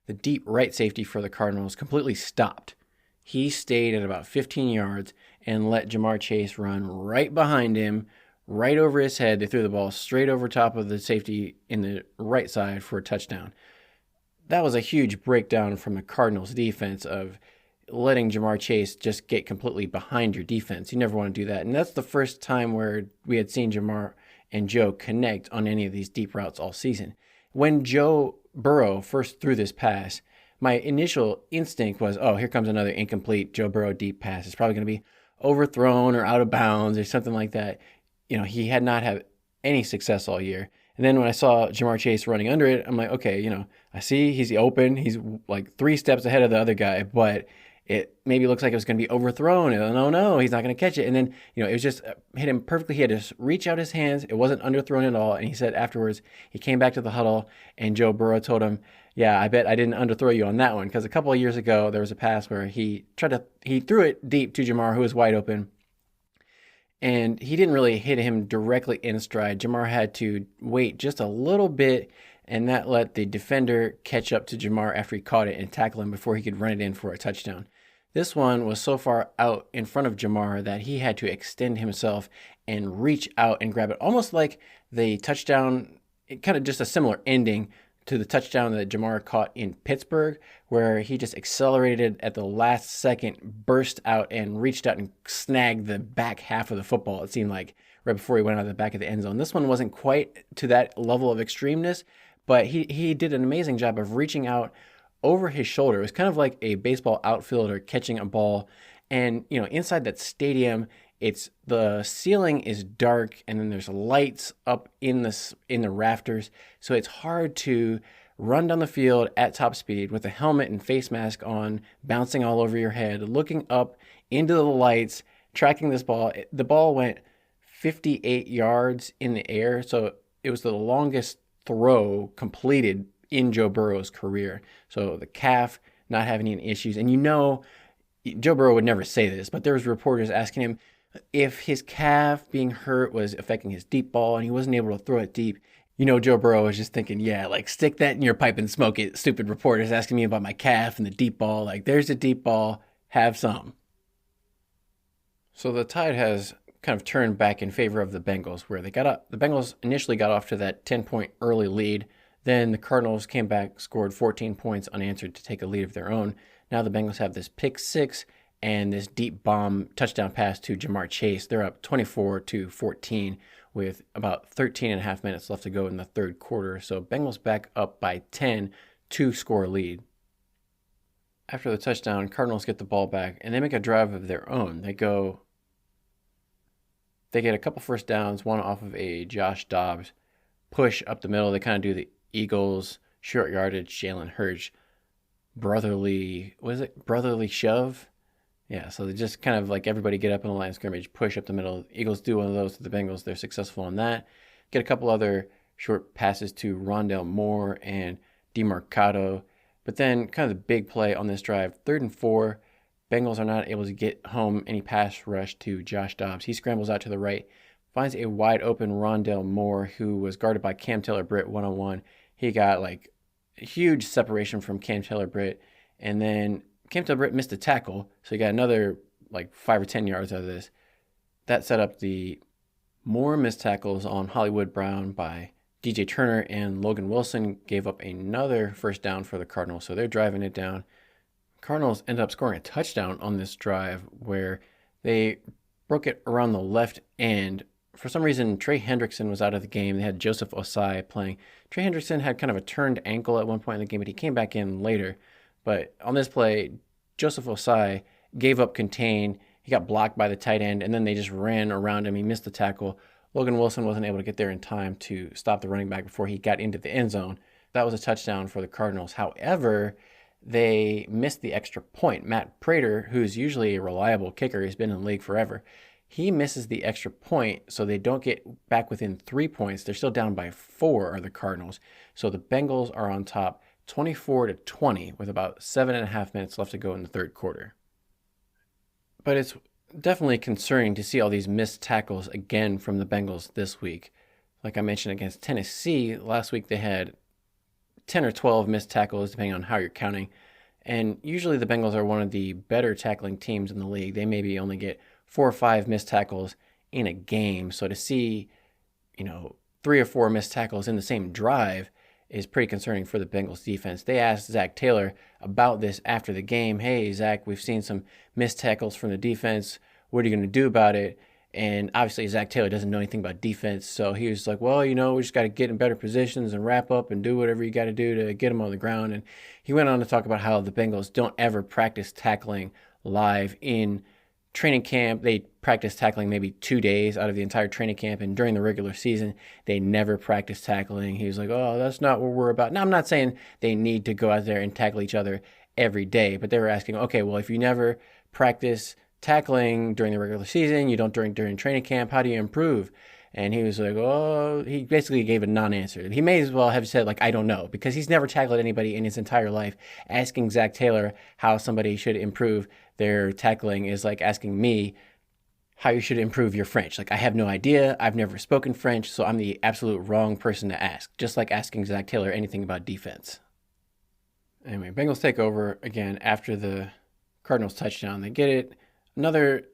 the deep right safety for the Cardinals completely stopped. He stayed at about 15 yards and let Jamar Chase run right behind him, right over his head. They threw the ball straight over top of the safety in the right side for a touchdown. That was a huge breakdown from the Cardinals defense of letting Jamar Chase just get completely behind your defense. You never want to do that. And that's the first time where we had seen Jamar and Joe connect on any of these deep routes all season. When Joe Burrow first threw this pass, my initial instinct was, oh, here comes another incomplete Joe Burrow deep pass. It's probably going to be overthrown or out of bounds or something like that. He had not had any success all year. And then when I saw Jamar Chase running under it, I'm like, okay, I see he's open. He's like 3 steps ahead of the other guy, but it maybe looks like it was going to be overthrown. And no, he's not going to catch it. And then, it was just hit him perfectly. He had to reach out his hands. It wasn't underthrown at all. And he said afterwards, he came back to the huddle and Joe Burrow told him, yeah, I bet I didn't underthrow you on that one. Because a couple of years ago, there was a pass where he threw it deep to Jamar, who was wide open. And he didn't really hit him directly in stride. Jamar had to wait just a little bit, and that let the defender catch up to Jamar after he caught it and tackle him before he could run it in for a touchdown. This one was so far out in front of Jamar that he had to extend himself and reach out and grab it, almost like the touchdown, kind of just a similar ending to the touchdown that Jamar caught in Pittsburgh, where he just accelerated at the last second, burst out and reached out and snagged the back half of the football, it seemed like, right before he went out the back of the end zone. This one wasn't quite to that level of extremeness, but he did an amazing job of reaching out over his shoulder. It was kind of like a baseball outfielder catching a ball. And, inside that stadium, the ceiling is dark, and then there's lights up in the rafters, so it's hard to run down the field at top speed with a helmet and face mask on, bouncing all over your head, looking up into the lights, tracking this ball. The ball went 58 yards in the air, so it was the longest throw completed in Joe Burrow's career. So the calf not having any issues, and Joe Burrow would never say this, but there was reporters asking him if his calf being hurt was affecting his deep ball and he wasn't able to throw it deep. Joe Burrow was just thinking, yeah, like stick that in your pipe and smoke it. Stupid reporters asking me about my calf and the deep ball. Like, there's a deep ball, have some. So the tide has kind of turned back in favor of the Bengals, where they got up. The Bengals initially got off to that 10-point early lead. Then the Cardinals came back, scored 14 points unanswered to take a lead of their own. Now the Bengals have this pick six and this deep bomb touchdown pass to Jamar Chase. They're up 24-14 with about 13 and a half minutes left to go in the third quarter. So Bengals back up by 10, 2-score lead. After the touchdown, Cardinals get the ball back and they make a drive of their own. They get a couple first downs, one off of a Josh Dobbs push up the middle. They kind of do the Eagles short yardage, Jalen Hurts brotherly shove? Yeah, so they just kind of like everybody get up in the line of scrimmage, push up the middle. Eagles do one of those to the Bengals. They're successful on that. Get a couple other short passes to Rondale Moore and DeMarcado. But then kind of the big play on this drive, 3rd and 4. Bengals are not able to get home any pass rush to Josh Dobbs. He scrambles out to the right, finds a wide open Rondale Moore who was guarded by Cam Taylor-Britt one-on-one. He got like a huge separation from Cam Taylor-Britt, and then Cam Taylor-Britt missed a tackle, so he got another like 5 or 10 yards out of this. That set up the more missed tackles on Hollywood Brown by DJ Turner, and Logan Wilson gave up another first down for the Cardinals, so they're driving it down. Cardinals end up scoring a touchdown on this drive where they broke it around the left end. For some reason, Trey Hendrickson was out of the game. They had Joseph Osai playing. Trey Hendrickson had kind of a turned ankle at one point in the game, but he came back in later. But on this play, Joseph Osai gave up contain. He got blocked by the tight end, and then they just ran around him. He missed the tackle. Logan Wilson wasn't able to get there in time to stop the running back before he got into the end zone. That was a touchdown for the Cardinals. However, they missed the extra point. Matt Prater, who's usually a reliable kicker, he's been in the league forever, he misses the extra point, so they don't get back within 3 points. They're still down by 4, are the Cardinals. So the Bengals are on top 24-20 with about 7.5 minutes left to go in the third quarter. But it's definitely concerning to see all these missed tackles again from the Bengals this week. Like I mentioned against Tennessee, last week they had 10 or 12 missed tackles, depending on how you're counting. And usually the Bengals are one of the better tackling teams in the league. They maybe only get 4 or 5 missed tackles in a game. So to see, 3 or 4 missed tackles in the same drive is pretty concerning for the Bengals defense. They asked Zach Taylor about this after the game. Hey, Zach, we've seen some missed tackles from the defense. What are you going to do about it? And obviously Zach Taylor doesn't know anything about defense. So he was like, well, we just got to get in better positions and wrap up and do whatever you got to do to get them on the ground. And he went on to talk about how the Bengals don't ever practice tackling live in training camp. They practice tackling maybe 2 days out of the entire training camp, and during the regular season they never practice tackling. He was like, oh, that's not what we're about. Now, I'm not saying they need to go out there and tackle each other every day, but they were asking, okay, well, if you never practice tackling during the regular season, you don't during training camp, how do you improve? And he was like, oh, he basically gave a non-answer. He may as well have said, I don't know, because he's never tackled anybody in his entire life. Asking Zach Taylor how somebody should improve their tackling is like asking me how you should improve your French. I have no idea. I've never spoken French, so I'm the absolute wrong person to ask. Just like asking Zach Taylor anything about defense. Anyway, Bengals take over again after the Cardinals touchdown. They get it. Another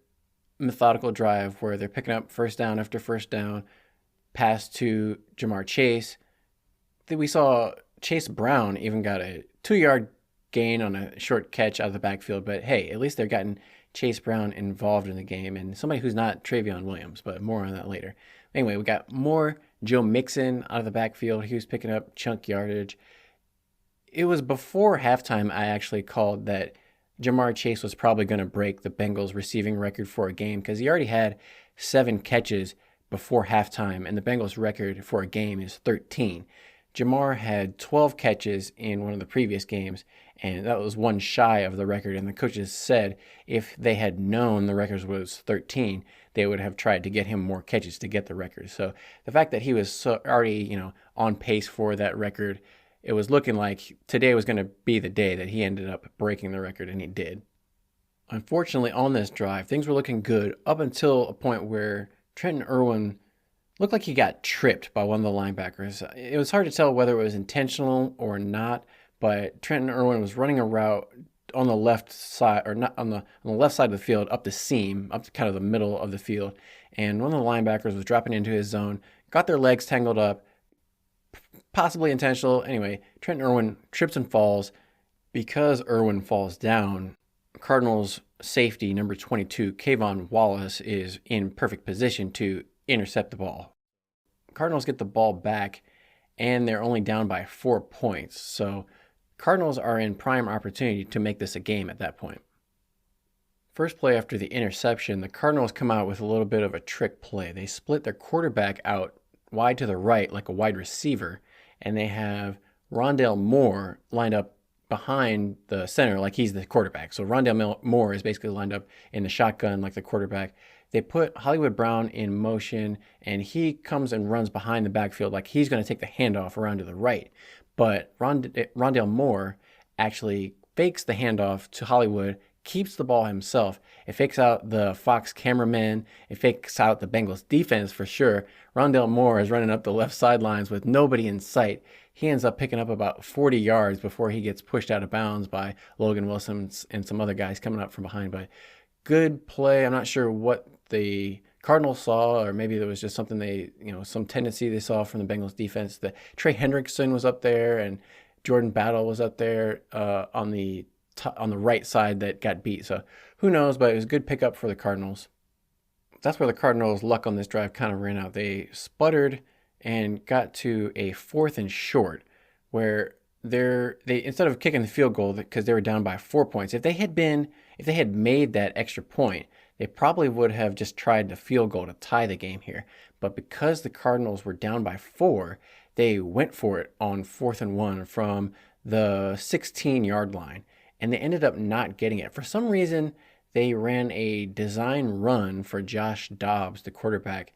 methodical drive where they're picking up first down after first down, pass to Jamar Chase. Then we saw Chase Brown even got a 2-yard gain on a short catch out of the backfield, but hey, at least they're getting Chase Brown involved in the game, and somebody who's not Travion Williams, but more on that later. Anyway, we got more Joe Mixon out of the backfield. He was picking up chunk yardage. It was before halftime I actually called that Jamar Chase was probably going to break the Bengals receiving record for a game because he already had 7 catches before halftime, and the Bengals record for a game is 13. Jamar had 12 catches in one of the previous games, and that was one shy of the record, and the coaches said if they had known the record was 13, they would have tried to get him more catches to get the record. So the fact that he was already, on pace for that record, it was looking like today was going to be the day that he ended up breaking the record, and he did. Unfortunately, on this drive, things were looking good up until a point where Trenton Irwin looked like he got tripped by one of the linebackers. It was hard to tell whether it was intentional or not, but Trenton Irwin was running a route on the left side, or not on the left side of the field, up the seam, up to kind of the middle of the field, and one of the linebackers was dropping into his zone, got their legs tangled up, possibly intentional. Anyway, Trenton Irwin trips and falls. Because Irwin falls down, Cardinals safety number 22, Kayvon Wallace, is in perfect position to intercept the ball. Cardinals get the ball back, and they're only down by 4 points. So Cardinals are in prime opportunity to make this a game at that point. First play after the interception, the Cardinals come out with a little bit of a trick play. They split their quarterback out wide to the right like a wide receiver, and they have Rondale Moore lined up behind the center like he's the quarterback. So Rondale Moore is basically lined up in the shotgun like the quarterback. They put Hollywood Brown in motion, and he comes and runs behind the backfield like he's going to take the handoff around to the right. But Rondale Moore actually fakes the handoff to Hollywood, keeps the ball himself. It fakes out the Fox cameraman. It fakes out the Bengals defense for sure. Rondale Moore is running up the left sidelines with nobody in sight. He ends up picking up about 40 yards before he gets pushed out of bounds by Logan Wilson and some other guys coming up from behind. But good play. I'm not sure what the Cardinals saw, or maybe there was just something some tendency they saw from the Bengals defense. That Trey Hendrickson was up there and Jordan Battle was up there on the right side that got beat. So who knows, but it was a good pickup for the Cardinals. That's where the Cardinals' luck on this drive kind of ran out. They sputtered and got to a 4th and short where they instead of kicking the field goal because they were down by 4 points, if they had made that extra point, they probably would have just tried the field goal to tie the game here. But because the Cardinals were down by 4, they went for it on 4th and 1 from the 16-yard line, and they ended up not getting it. For some reason, they ran a design run for Josh Dobbs, the quarterback,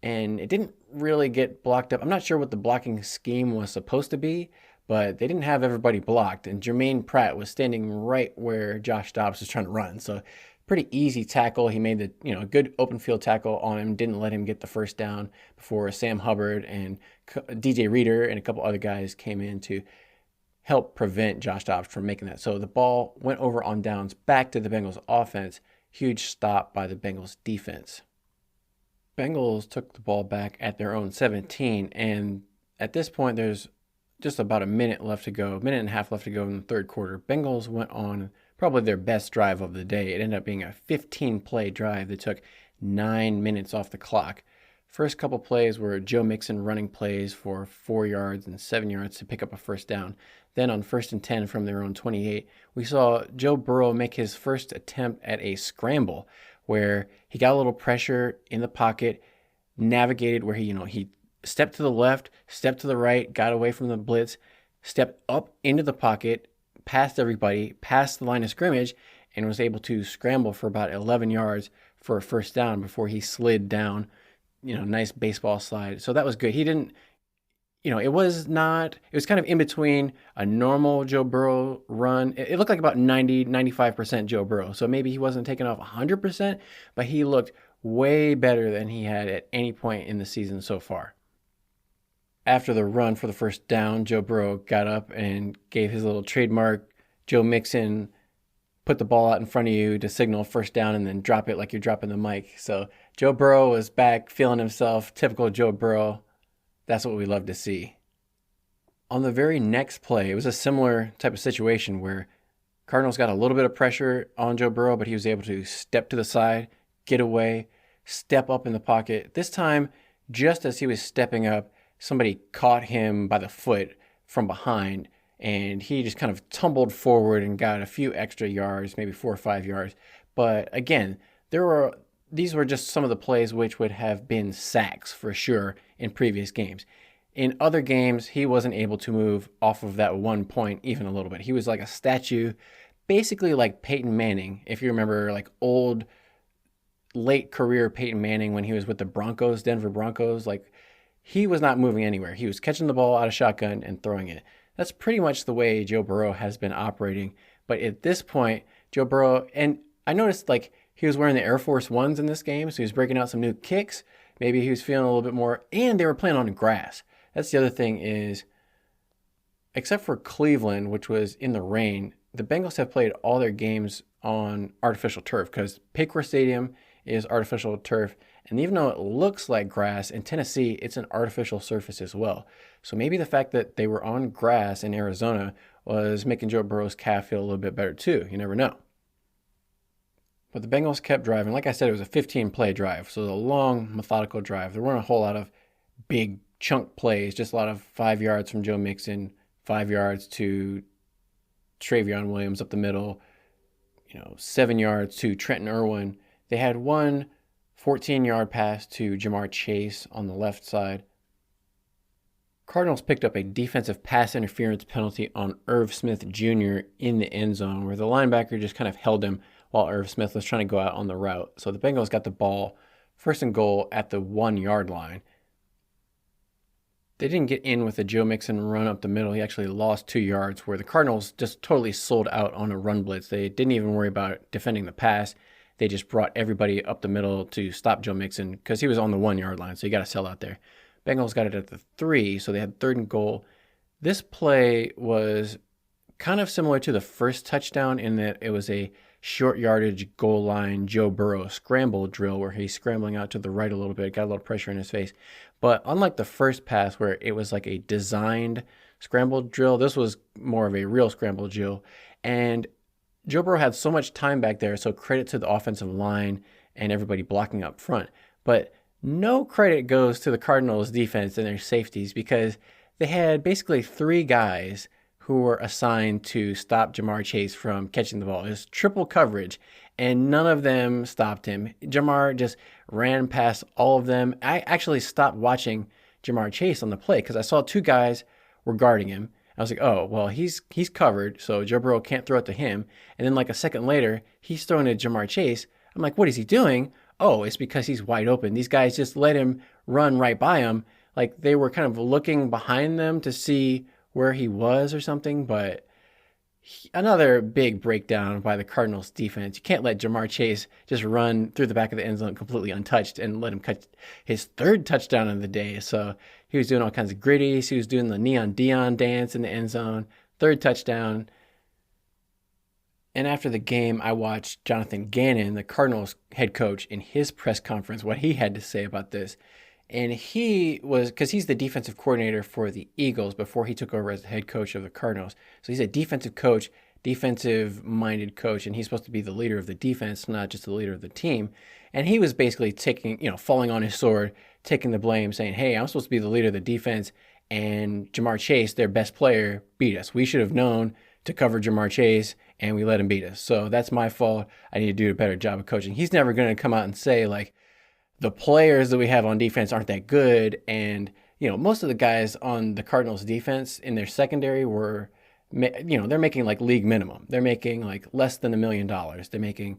and it didn't really get blocked up. I'm not sure what the blocking scheme was supposed to be, but they didn't have everybody blocked, and Jermaine Pratt was standing right where Josh Dobbs was trying to run. So pretty easy tackle. He made a good open field tackle on him, didn't let him get the first down before Sam Hubbard and DJ Reader and a couple other guys came in to help prevent Josh Dobbs from making that. So the ball went over on downs back to the Bengals offense. Huge stop by the Bengals defense. Bengals took the ball back at their own 17, and at this point there's just about a minute and a half left to go in the third quarter. Bengals went on probably their best drive of the day. It ended up being a 15-play drive that took 9 minutes off the clock. First couple plays were Joe Mixon running plays for 4 yards and 7 yards to pick up a first down. Then on 1st and 10 from their own 28, we saw Joe Burrow make his first attempt at a scramble where he got a little pressure in the pocket, navigated where he stepped to the left, stepped to the right, got away from the blitz, stepped up into the pocket, past everybody, past the line of scrimmage, and was able to scramble for about 11 yards for a first down before he slid down, nice baseball slide. So that was good. He didn't, it was kind of in between a normal Joe Burrow run. It looked like about 95% Joe Burrow. So maybe he wasn't taking off 100%, but he looked way better than he had at any point in the season so far. After the run for the first down, Joe Burrow got up and gave his little trademark Joe Mixon, put the ball out in front of you to signal first down and then drop it like you're dropping the mic. So Joe Burrow was back feeling himself, typical Joe Burrow. That's what we love to see. On the very next play, it was a similar type of situation where Cardinals got a little bit of pressure on Joe Burrow, but he was able to step to the side, get away, step up in the pocket. This time, just as he was stepping up, somebody caught him by the foot from behind, and he just kind of tumbled forward and got a few extra yards, maybe 4 or 5 yards. But again, these were just some of the plays which would have been sacks for sure in previous games. In other games, he wasn't able to move off of that 1 point even a little bit. He was like a statue, basically like Peyton Manning, if you remember, like old, late career Peyton Manning when he was with the Broncos, Denver Broncos. Like, he was not moving anywhere. He was catching the ball out of shotgun and throwing it. That's pretty much the way Joe Burrow has been operating. But at this point, Joe Burrow, and I noticed like he was wearing the Air Force Ones in this game, so he was breaking out some new kicks. Maybe he was feeling a little bit more, and they were playing on grass. That's the other thing is, except for Cleveland, which was in the rain, the Bengals have played all their games on artificial turf because Paycor Stadium is artificial turf. And even though it looks like grass, in Tennessee, it's an artificial surface as well. So maybe the fact that they were on grass in Arizona was making Joe Burrow's calf feel a little bit better too. You never know. But the Bengals kept driving. Like I said, it was a 15-play drive. So it was a long, methodical drive. There weren't a whole lot of big chunk plays, just a lot of 5 yards from Joe Mixon, 5 yards to Travion Williams up the middle, 7 yards to Trenton Irwin. They had one 14-yard pass to Jamar Chase on the left side. Cardinals picked up a defensive pass interference penalty on Irv Smith Jr. in the end zone, where the linebacker just kind of held him while Irv Smith was trying to go out on the route. So the Bengals got the ball first and goal at the 1-yard line. They didn't get in with a Joe Mixon run up the middle. He actually lost 2 yards, where the Cardinals just totally sold out on a run blitz. They didn't even worry about defending the pass. They just brought everybody up the middle to stop Joe Mixon because he was on the 1-yard line, so you got to sell out there. Bengals got it at the 3, so they had third and goal. This play was kind of similar to the first touchdown in that it was a short yardage goal line Joe Burrow scramble drill where he's scrambling out to the right a little bit, got a little pressure in his face. But unlike the first pass where it was like a designed scramble drill, this was more of a real scramble drill. And Joe Burrow had so much time back there, so credit to the offensive line and everybody blocking up front. But no credit goes to the Cardinals defense and their safeties because they had basically 3 guys who were assigned to stop Jamar Chase from catching the ball. It was triple coverage, and none of them stopped him. Jamar just ran past all of them. I actually stopped watching Jamar Chase on the play because I saw 2 guys were guarding him. I was like, oh, well, he's covered, so Joe Burrow can't throw it to him. And then like a second later, he's throwing to Jamar Chase. I'm like, what is he doing? Oh, it's because he's wide open. These guys just let him run right by him. Like they were kind of looking behind them to see where he was or something, but another big breakdown by the Cardinals defense. You can't let Jamar Chase just run through the back of the end zone completely untouched and let him catch his 3rd touchdown of the day. So he was doing all kinds of gritties. He was doing the Neon Dion dance in the end zone. 3rd touchdown. And after the game, I watched Jonathan Gannon, the Cardinals head coach, in his press conference, what he had to say about this. And he was, because he's the defensive coordinator for the Eagles before he took over as the head coach of the Cardinals. So he's a defensive coach, defensive-minded coach, and he's supposed to be the leader of the defense, not just the leader of the team. And he was basically falling on his sword, taking the blame, saying, hey, I'm supposed to be the leader of the defense, and Jamar Chase, their best player, beat us. We should have known to cover Jamar Chase, and we let him beat us. So that's my fault. I need to do a better job of coaching. He's never going to come out and say, like, the players that we have on defense aren't that good. And, most of the guys on the Cardinals defense in their secondary were, they're making like league minimum. They're making like less than $1 million. They're making,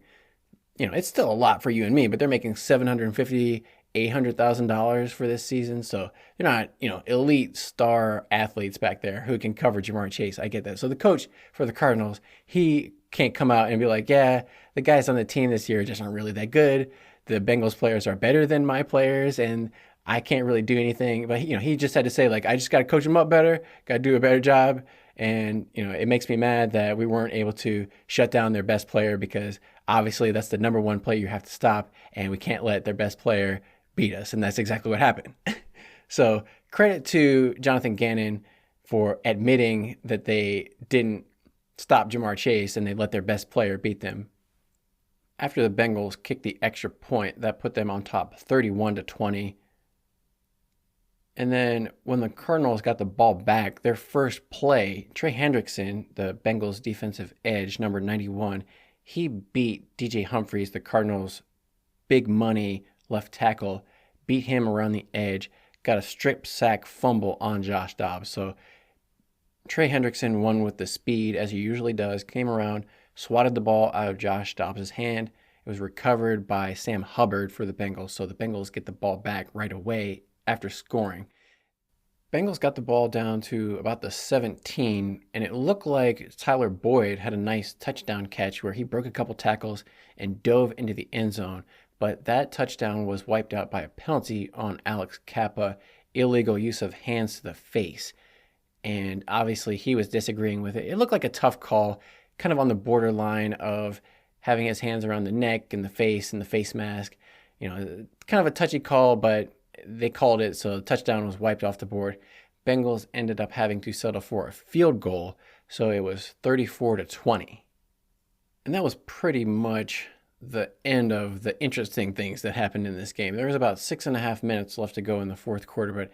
it's still a lot for you and me, but they're making $750,000, $800,000 for this season. So they're not, elite star athletes back there who can cover Jamar Chase. I get that. So the coach for the Cardinals, he can't come out and be like, yeah, the guys on the team this year just aren't really that good. The Bengals players are better than my players, and I can't really do anything. But, he just had to say, like, I just got to coach them up better, got to do a better job. And, it makes me mad that we weren't able to shut down their best player because obviously that's the number one player you have to stop, and we can't let their best player beat us. And that's exactly what happened. So credit to Jonathan Gannon for admitting that they didn't stop Jamar Chase and they let their best player beat them. After the Bengals kicked the extra point, that put them on top 31-20. And then when the Cardinals got the ball back, their first play, Trey Hendrickson, the Bengals defensive edge, number 91, he beat DJ Humphries, the Cardinals' big money left tackle, beat him around the edge, got a strip sack fumble on Josh Dobbs. So Trey Hendrickson won with the speed, as he usually does, came around, swatted the ball out of Josh Dobbs' hand. It was recovered by Sam Hubbard for the Bengals, so the Bengals get the ball back right away after scoring. Bengals got the ball down to about the 17, and it looked like Tyler Boyd had a nice touchdown catch where he broke a couple tackles and dove into the end zone. But that touchdown was wiped out by a penalty on Alex Kappa, illegal use of hands to the face. And obviously, he was disagreeing with it. It looked like a tough call, kind of on the borderline of having his hands around the neck and the face mask. Kind of a touchy call, but they called it, so the touchdown was wiped off the board. Bengals ended up having to settle for a field goal, so it was 34-20. And that was pretty much the end of the interesting things that happened in this game. There was about 6.5 minutes left to go in the fourth quarter, but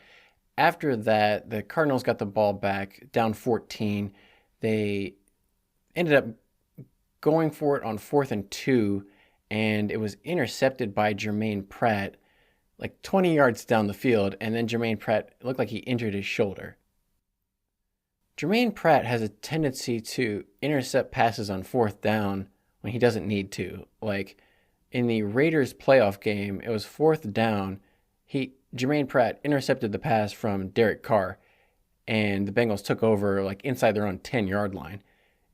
after that, the Cardinals got the ball back, down 14. They ended up going for it on 4th and 2, and it was intercepted by Jermaine Pratt like 20 yards down the field, and then Jermaine Pratt looked like he injured his shoulder. Jermaine Pratt has a tendency to intercept passes on 4th down when he doesn't need to. Like in the Raiders playoff game, it was 4th down. Jermaine Pratt intercepted the pass from Derek Carr, and the Bengals took over like inside their own 10-yard line.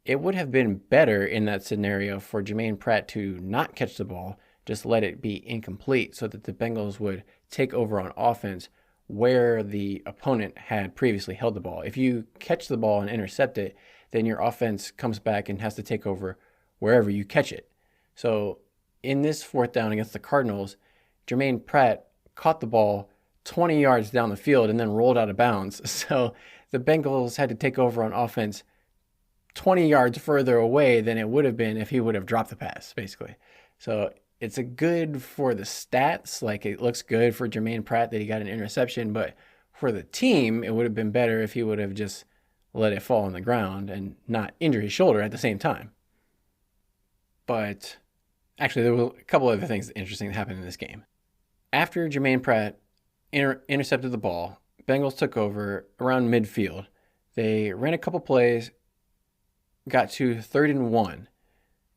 It would have been better in that scenario for Jermaine Pratt to not catch the ball, just let it be incomplete so that the Bengals would take over on offense where the opponent had previously held the ball. If you catch the ball and intercept it, then your offense comes back and has to take over wherever you catch it. So in this 4th down against the Cardinals, Jermaine Pratt caught the ball 20 yards down the field and then rolled out of bounds. So the Bengals had to take over on offense 20 yards further away than it would have been if he would have dropped the pass, basically. So it's a good for the stats. Like, it looks good for Jermaine Pratt that he got an interception, but for the team, it would have been better if he would have just let it fall on the ground and not injure his shoulder at the same time. But actually, there were a couple other things interesting that happened in this game. After Jermaine Pratt intercepted the ball, Bengals took over around midfield. They ran a couple plays, got to 3rd and 1.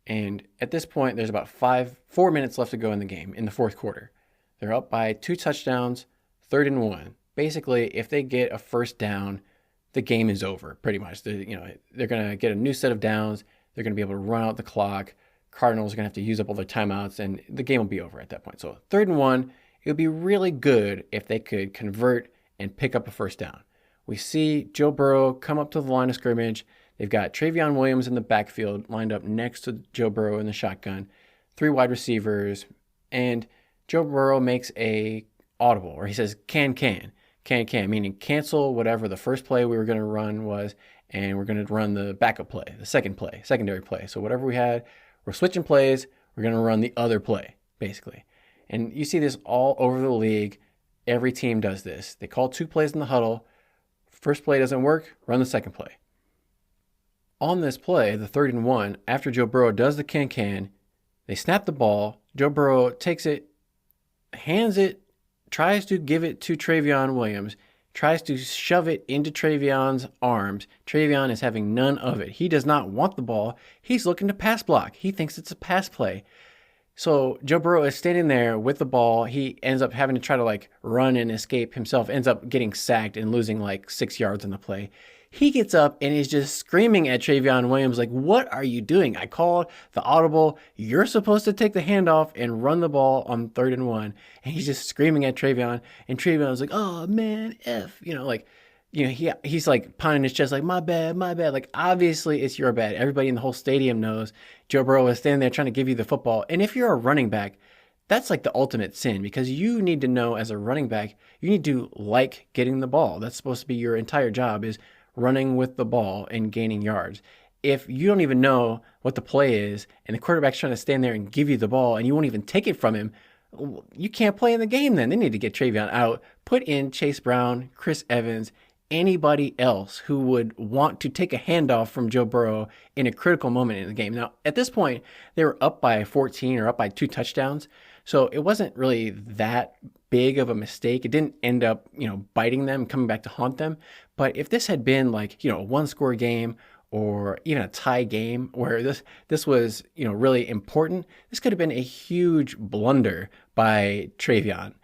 And at this point, there's about 4 minutes left to go in the game in the fourth quarter. They're up by 2 touchdowns, 3rd and 1. Basically, if they get a first down, the game is over, pretty much. They're going to get a new set of downs. They're going to be able to run out the clock. Cardinals are going to have to use up all their timeouts, and the game will be over at that point. So 3rd and 1, it would be really good if they could convert and pick up a first down. We see Joe Burrow come up to the line of scrimmage. They've got Travion Williams in the backfield lined up next to Joe Burrow in the shotgun, 3 wide receivers, and Joe Burrow makes a audible, or he says can, meaning cancel whatever the first play we were going to run was, and we're going to run the backup play, the secondary play. So whatever we had, we're switching plays, we're going to run the other play, basically. And you see this all over the league. Every team does this. They call 2 plays in the huddle. First play doesn't work, run the second play. On this play, the 3rd and 1, after Joe Burrow does the can, they snap the ball. Joe Burrow takes it, hands it, tries to give it to Travion Williams, tries to shove it into Travion's arms. Travion is having none of it. He does not want the ball. He's looking to pass block. He thinks it's a pass play. So Joe Burrow is standing there with the ball. He ends up having to try to run and escape himself, ends up getting sacked and losing 6 yards on the play. He gets up and is just screaming at Travion Williams, what are you doing? I called the audible. You're supposed to take the handoff and run the ball on 3rd and 1. And he's just screaming at Travion. And Travion's oh, man, F. He's pounding his chest my bad. Obviously, it's your bad. Everybody in the whole stadium knows Joe Burrow is standing there trying to give you the football. And if you're a running back, that's the ultimate sin, because you need to know as a running back, you need to getting the ball. That's supposed to be your entire job, is running with the ball and gaining yards. If you don't even know what the play is and the quarterback's trying to stand there and give you the ball and you won't even take it from him, you can't play in the game then. They need to get Travion out, put in Chase Brown, Chris Evans, anybody else who would want to take a handoff from Joe Burrow in a critical moment in the game. Now, at this point, they were up by 14 or up by 2 touchdowns. So it wasn't really that big of a mistake. It didn't end up, biting them, coming back to haunt them. But if this had been a 1-score game or even a tie game where this was, really important, this could have been a huge blunder by Travion.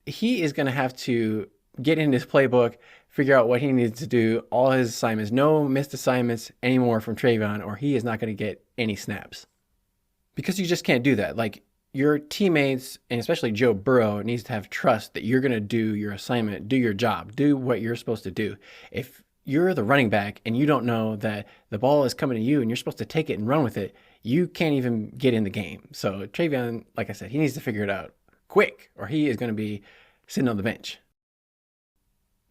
He is going to have to get in his playbook, figure out what he needs to do, all his assignments, no missed assignments anymore from Trayvon, or he is not going to get any snaps. Because you just can't do that. Like, your teammates, and especially Joe Burrow, needs to have trust that you're going to do your assignment, do your job, do what you're supposed to do. If you're the running back and you don't know that the ball is coming to you and you're supposed to take it and run with it, you can't even get in the game. So Trayvon, like I said, he needs to figure it out quick, or he is going to be sitting on the bench.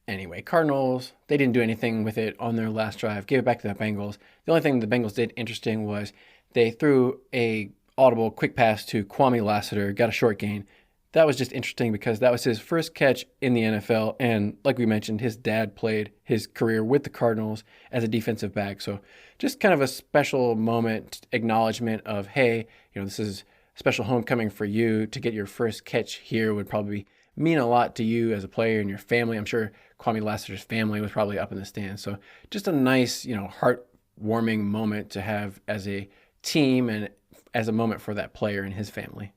Anyway, Cardinals, they didn't do anything with it on their last drive. Gave it back to the Bengals. The only thing the Bengals did interesting was they threw a audible quick pass to Kwame Lassiter, got a short gain. That was just interesting because that was his first catch in the NFL. And like we mentioned, his dad played his career with the Cardinals as a defensive back. So just kind of a special moment, acknowledgement of, hey, this is a special homecoming for you. To get your first catch here would probably mean a lot to you as a player and your family. I'm sure Kwame Lassiter's family was probably up in the stands. So just a nice, heartwarming moment to have as a team and as a moment for that player and his family.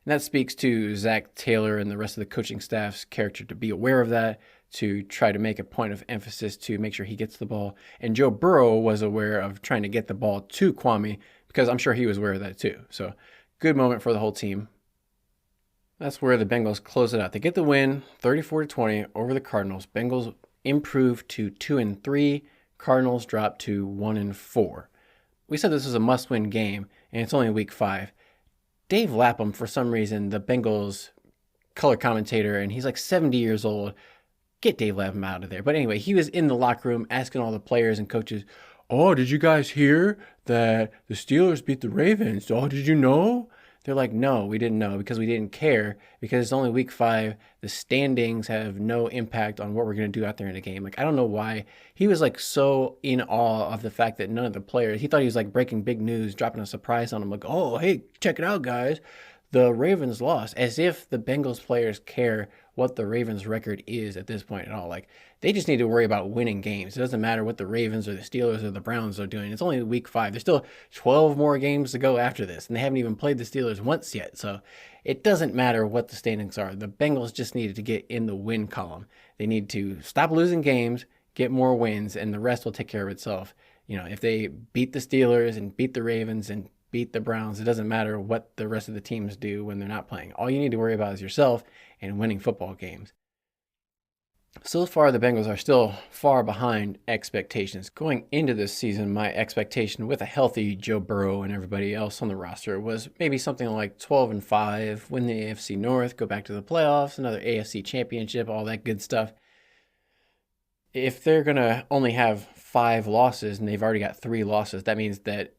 And that speaks to Zach Taylor and the rest of the coaching staff's character to be aware of that, to try to make a point of emphasis to make sure he gets the ball. And Joe Burrow was aware of trying to get the ball to Kwame because I'm sure he was aware of that too. So good moment for the whole team. That's where the Bengals close it out. They get the win 34-20 over the Cardinals. Bengals improve to 2-3. Cardinals drop to 1-4. We said this was a must-win game, and it's only week 5. Dave Lapham, for some reason, the Bengals color commentator, and he's like 70 years old. Get Dave Lapham out of there. But anyway, he was in the locker room asking all the players and coaches, "Oh, did you guys hear that the Steelers beat the Ravens? Oh, did you know?" They're like, "No, we didn't know because we didn't care because it's only week 5. The standings have no impact on what we're going to do out there in the game." Like, I don't know why. He was like so in awe of the fact that none of the players, he thought he was like breaking big news, dropping a surprise on them. Like, "Oh, hey, check it out, guys. The Ravens lost," as if the Bengals players care what the Ravens record is at this point at all. Like, they just need to worry about winning games. It doesn't matter what the Ravens or the Steelers or the Browns are doing. It's only week 5. There's still 12 more games to go after this, and they haven't even played the Steelers once yet. So it doesn't matter what the standings are. The Bengals just needed to get in the win column. They need to stop losing games, get more wins, and the rest will take care of itself. If they beat the Steelers and beat the Ravens and beat the Browns, it doesn't matter what the rest of the teams do when they're not playing. All you need to worry about is yourself and winning football games. So far, the Bengals are still far behind expectations. Going into this season, my expectation with a healthy Joe Burrow and everybody else on the roster was maybe something like 12-5, win the AFC North, go back to the playoffs, another AFC championship, all that good stuff. If they're going to only have 5 losses and they've already got 3 losses, that means that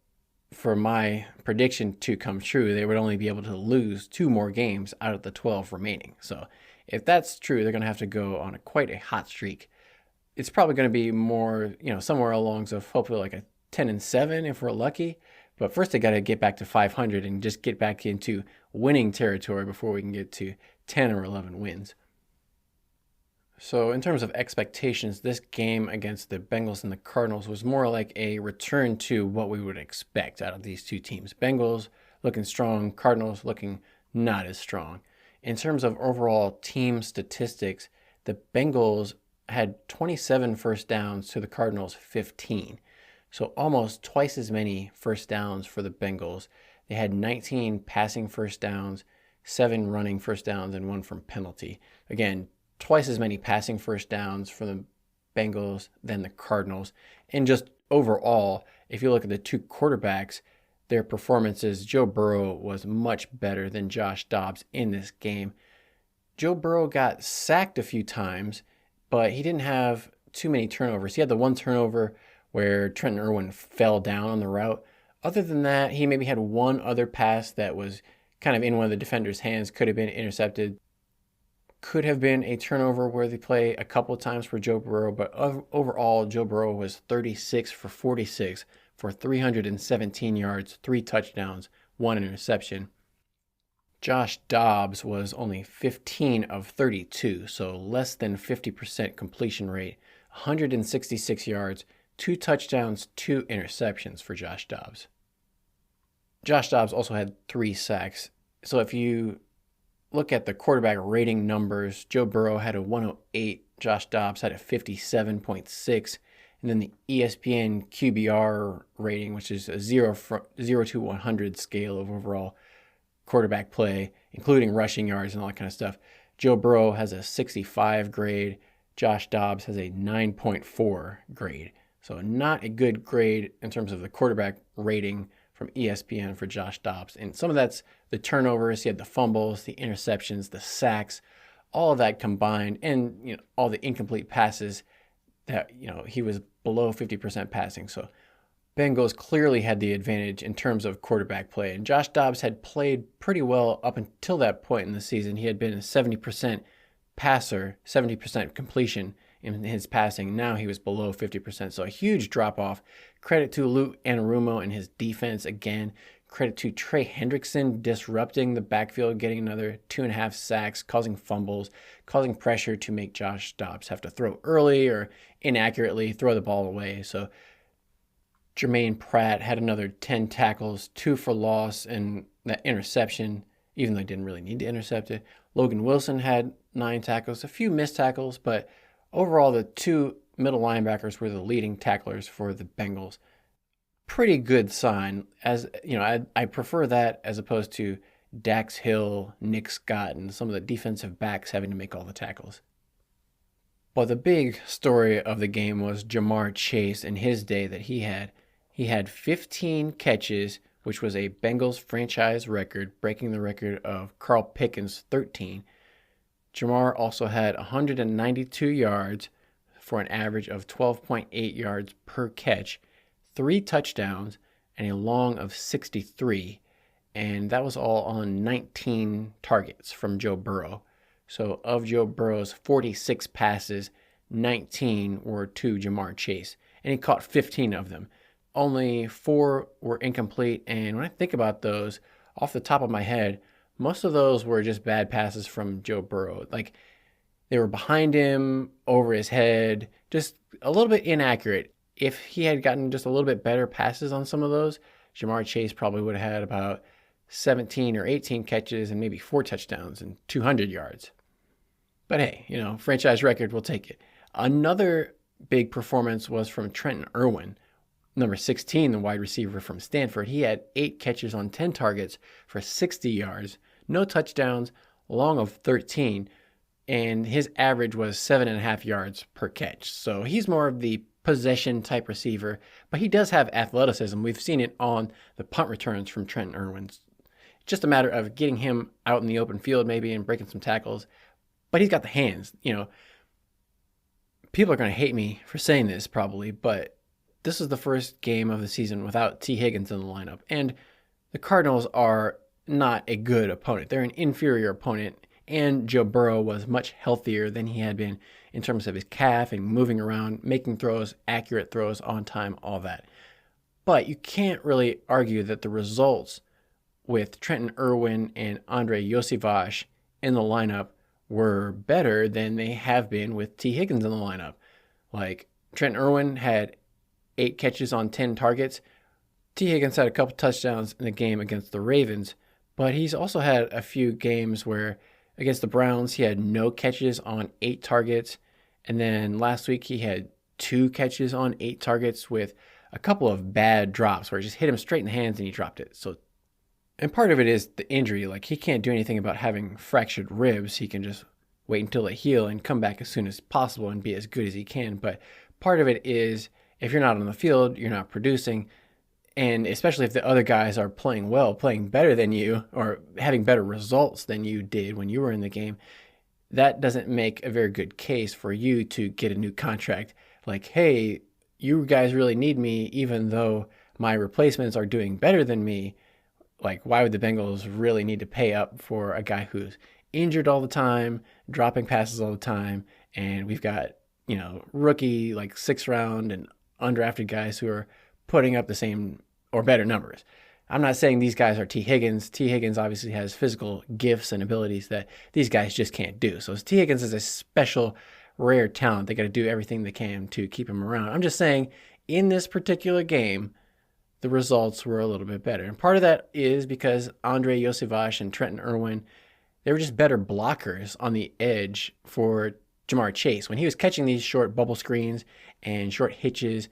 for my prediction to come true, they would only be able to lose 2 more games out of the 12 remaining. So if that's true, they're going to have to go on quite a hot streak. It's probably going to be more, somewhere along, so hopefully like a 10-7 if we're lucky. But first they got to get back to 500 and just get back into winning territory before we can get to 10 or 11 wins. So in terms of expectations, this game against the Bengals and the Cardinals was more like a return to what we would expect out of these two teams. Bengals looking strong, Cardinals looking not as strong. In terms of overall team statistics, the Bengals had 27 first downs to the Cardinals 15. So almost twice as many first downs for the Bengals. They had 19 passing first downs, 7 running first downs, and 1 from penalty. Again, twice as many passing first downs for the Bengals than the Cardinals. And just overall, if you look at the 2 quarterbacks, their performances, Joe Burrow was much better than Josh Dobbs in this game. Joe Burrow got sacked a few times, but he didn't have too many turnovers. He had the 1 turnover where Trenton Irwin fell down on the route. Other than that, he maybe had 1 other pass that was kind of in one of the defender's hands, could have been intercepted. Could have been a turnover worthy play a couple of times for Joe Burrow, but overall, Joe Burrow was 36 for 46 for 317 yards, 3 touchdowns, 1 interception. Josh Dobbs was only 15 of 32, so less than 50% completion rate, 166 yards, 2 touchdowns, 2 interceptions for Josh Dobbs. Josh Dobbs also had 3 sacks. So if you look at the quarterback rating numbers, Joe Burrow had a 108, Josh Dobbs had a 57.6, and then the ESPN QBR rating, which is a 0 to 100 scale of overall quarterback play, including rushing yards and all that kind of stuff. Joe Burrow has a 65 grade. Josh Dobbs has a 9.4 grade. So not a good grade in terms of the quarterback rating from ESPN for Josh Dobbs. And some of that's the turnovers. He had the fumbles, the interceptions, the sacks, all of that combined, and all the incomplete passes that he was below 50% passing. So Bengals clearly had the advantage in terms of quarterback play. And Josh Dobbs had played pretty well up until that point in the season. He had been a 70% passer, 70% completion in his passing. Now he was below 50%. So a huge drop off. Credit to Luke Anarumo and his defense again. Credit to Trey Hendrickson disrupting the backfield, getting another 2.5 sacks, causing fumbles, causing pressure to make Josh Dobbs have to throw early or inaccurately throw the ball away. So Jermaine Pratt had another 10 tackles, 2 for loss, and that interception, even though he didn't really need to intercept it. Logan Wilson had 9 tackles, a few missed tackles, but overall the 2 middle linebackers were the leading tacklers for the Bengals. Pretty good sign. As I prefer that as opposed to Dax Hill, Nick Scott, and some of the defensive backs having to make all the tackles. But the big story of the game was Jamar Chase and his day that he had. He had 15 catches, which was a Bengals franchise record, breaking the record of Carl Pickens' 13. Jamar also had 192 yards for an average of 12.8 yards per catch, 3 touchdowns, and a long of 63. And that was all on 19 targets from Joe Burrow. So of Joe Burrow's 46 passes, 19 were to Jamar Chase, and he caught 15 of them. Only 4 were incomplete, and when I think about those, off the top of my head, most of those were just bad passes from Joe Burrow. Like, they were behind him, over his head, just a little bit inaccurate. If he had gotten just a little bit better passes on some of those, Jamar Chase probably would have had about 17 or 18 catches and maybe 4 touchdowns and 200 yards. But hey, franchise record, we'll take it. Another big performance was from Trenton Irwin, number 16, the wide receiver from Stanford. He had 8 catches on 10 targets for 60 yards, no touchdowns, long of 13, and his average was 7.5 yards per catch. So he's more of the possession type receiver, but he does have athleticism. We've seen it on the punt returns from Trenton Irwin. It's just a matter of getting him out in the open field maybe and breaking some tackles, but he's got the hands. People are going to hate me for saying this probably, but this is the first game of the season without T. Higgins in the lineup, and the Cardinals are not a good opponent. They're an inferior opponent, and Joe Burrow was much healthier than he had been in terms of his calf and moving around, making throws, accurate throws, on time, all that. But you can't really argue that the results with Trenton Irwin and Andre Iosivas in the lineup were better than they have been with T. Higgins in the lineup. Like, Trenton Irwin had 8 catches on 10 targets. T. Higgins had a couple touchdowns in the game against the Ravens, but he's also had a few games where against the Browns he had no catches on 8 targets, and then last week he had 2 catches on 8 targets with a couple of bad drops where it just hit him straight in the hands and he dropped it. And part of it is the injury. Like, he can't do anything about having fractured ribs. He can just wait until they heal and come back as soon as possible and be as good as he can. But part of it is, if you're not on the field, you're not producing. And especially if the other guys are playing well, playing better than you, or having better results than you did when you were in the game, that doesn't make a very good case for you to get a new contract. Like, hey, you guys really need me, even though my replacements are doing better than me. Like, why would the Bengals really need to pay up for a guy who's injured all the time, dropping passes all the time, and we've got, rookie, like 6th round and undrafted guys who are putting up the same or better numbers. I'm not saying these guys are T. Higgins. T. Higgins obviously has physical gifts and abilities that these guys just can't do. So T. Higgins is a special, rare talent. They got to do everything they can to keep him around. I'm just saying, in this particular game, the results were a little bit better. And part of that is because Andre Iosivas and Trenton Irwin they were just better blockers on the edge for Jamar Chase. When he was catching these short bubble screens and short hitches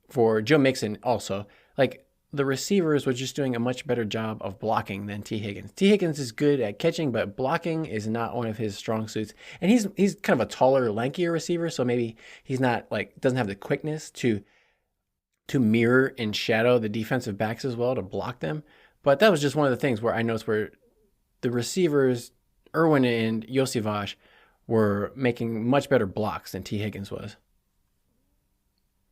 for Joe Mixon also, like the receivers were just doing a much better job of blocking than T. Higgins. T. Higgins is good at catching, but blocking is not one of his strong suits. And he's kind of a taller, lankier receiver, so maybe he's not like doesn't have the quickness to mirror and shadow the defensive backs as well to block them. But that was just one of the things where I noticed where the receivers, Irwin and Yosivas, were making much better blocks than T. Higgins was.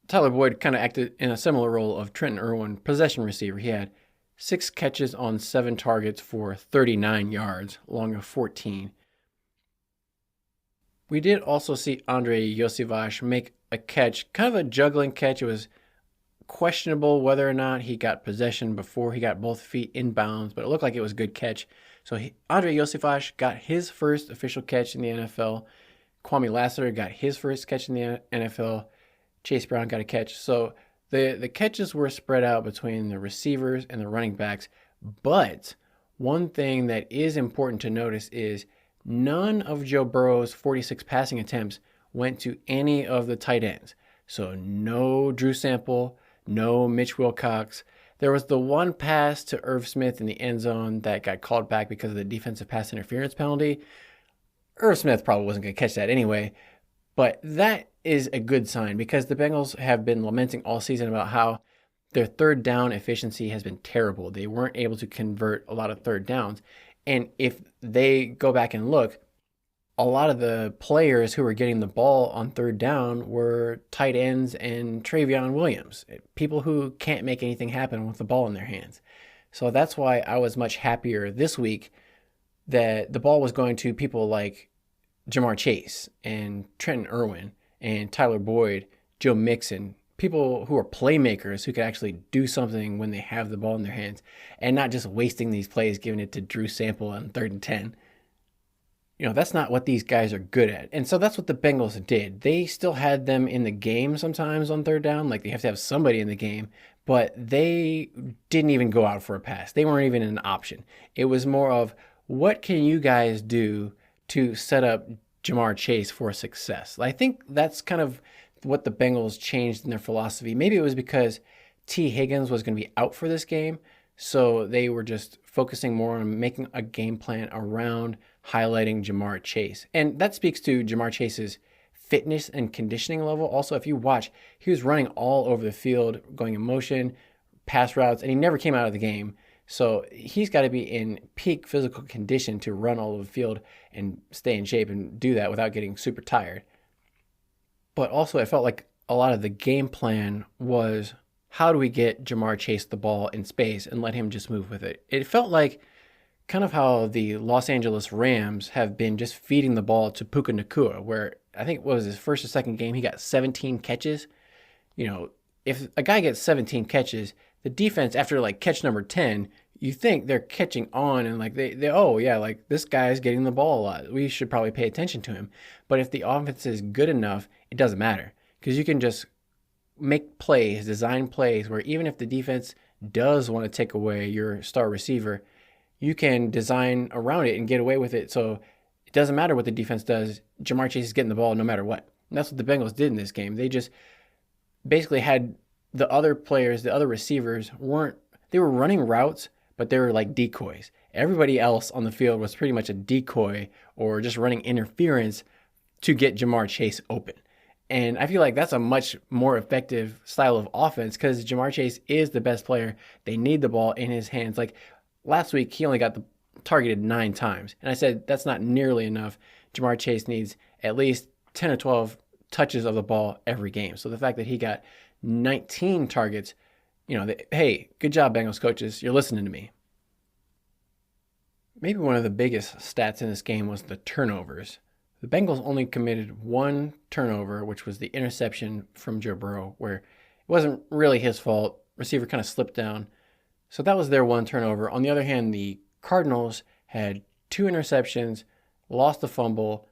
Tyler Boyd kind of acted in a similar role of Trenton Irwin, possession receiver. He had 6 catches on 7 targets for 39 yards, long of 14. We did also see Andre Yosivas make a catch, kind of a juggling catch. It was questionable whether or not he got possession before he got both feet in bounds, but it looked like it was a good catch. So Andre Yosivas got his first official catch in the NFL. Kwame Lassiter got his first catch in the NFL. Chase Brown got a catch. So the catches were spread out between the receivers and the running backs. But one thing that is important to notice is none of Joe Burrow's 46 passing attempts went to any of the tight ends. So no Drew Sample, no Mitch Wilcox. There was the one pass to Irv Smith in the end zone that got called back because of the defensive pass interference penalty. Irv Smith probably wasn't going to catch that anyway. But that is a good sign because the Bengals have been lamenting all season about how their third down efficiency has been terrible. They weren't able to convert a lot of third downs. And if they go back and look, a lot of the players who were getting the ball on third down were tight ends and Travion Williams, people who can't make anything happen with the ball in their hands. So that's why I was much happier this week that the ball was going to people like Jamar Chase and Trenton Irwin and Tyler Boyd, Joe Mixon, people who are playmakers who can actually do something when they have the ball in their hands and not just wasting these plays, giving it to Drew Sample on 3rd and 10. That's not what these guys are good at. And so that's what the Bengals did. They still had them in the game sometimes on third down. Like they have to have somebody in the game, but they didn't even go out for a pass. They weren't even an option. It was more of, what can you guys do to set up Jamar Chase for success? I think that's kind of what the Bengals changed in their philosophy. Maybe it was because T. Higgins was going to be out for this game, so they were just focusing more on making a game plan around highlighting Jamar Chase. And that speaks to Jamar Chase's fitness and conditioning level. Also, if you watch, he was running all over the field, going in motion, pass routes, and he never came out of the game. So he's got to be in peak physical condition to run all over the field and stay in shape and do that without getting super tired. But also, I felt like a lot of the game plan was, how do we get Jamar Chase the ball in space and let him just move with it? It felt like kind of how the Los Angeles Rams have been just feeding the ball to Puka Nacua, where I think what was his first or second game, he got 17 catches. If a guy gets 17 catches, the defense after like catch number 10, you think they're catching on and like they oh yeah, like this guy's getting the ball a lot. We should probably pay attention to him. But if the offense is good enough, it doesn't matter because you can just make plays, design plays where even if the defense does want to take away your star receiver, you can design around it and get away with it. So it doesn't matter what the defense does. Jamar Chase is getting the ball no matter what. And that's what the Bengals did in this game. They just basically had the other players, the other receivers they were running routes, but they were like decoys. Everybody else on the field was pretty much a decoy or just running interference to get Jamar Chase open. And I feel like that's a much more effective style of offense because Jamar Chase is the best player. They need the ball in his hands. Like last week, he only got targeted 9 times. And I said that's not nearly enough. Jamar Chase needs at least 10 or 12 touches of the ball every game. So the fact that he got 19 targets, hey, good job, Bengals coaches. You're listening to me. Maybe one of the biggest stats in this game was the turnovers. The Bengals only committed 1 turnover, which was the interception from Joe Burrow, where it wasn't really his fault. Receiver kind of slipped down. So that was their 1 turnover. On the other hand, the Cardinals had 2 interceptions, lost the fumble,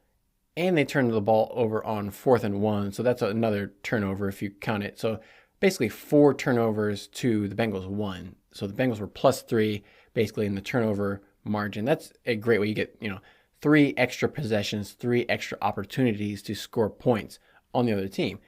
and they turned the ball over on 4th and 1. So that's another turnover if you count it. So basically 4 turnovers to the Bengals 1. So the Bengals were +3 basically in the turnover margin. That's a great way. You get, 3 extra possessions, 3 extra opportunities to score points on the other team.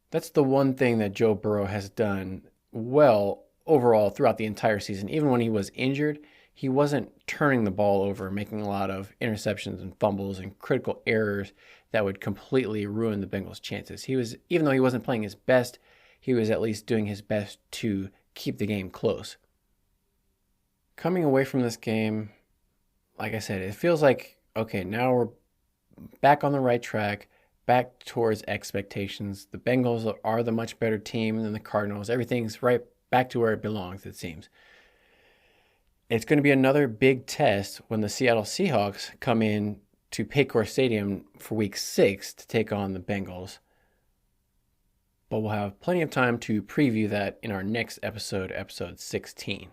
That's the one thing that Joe Burrow has done well overall throughout the entire season. Even when he was injured, he wasn't turning the ball over, making a lot of interceptions and fumbles and critical errors that would completely ruin the Bengals' chances. Even though he wasn't playing his best, he was at least doing his best to keep the game close. Coming away from this game, like I said, it feels like, okay, now we're back on the right track, back towards expectations. The Bengals are the much better team than the Cardinals. Everything's right back to where it belongs, it seems. It's going to be another big test when the Seattle Seahawks come in to Paycor Stadium for Week 6 to take on the Bengals. But we'll have plenty of time to preview that in our next episode, episode 16.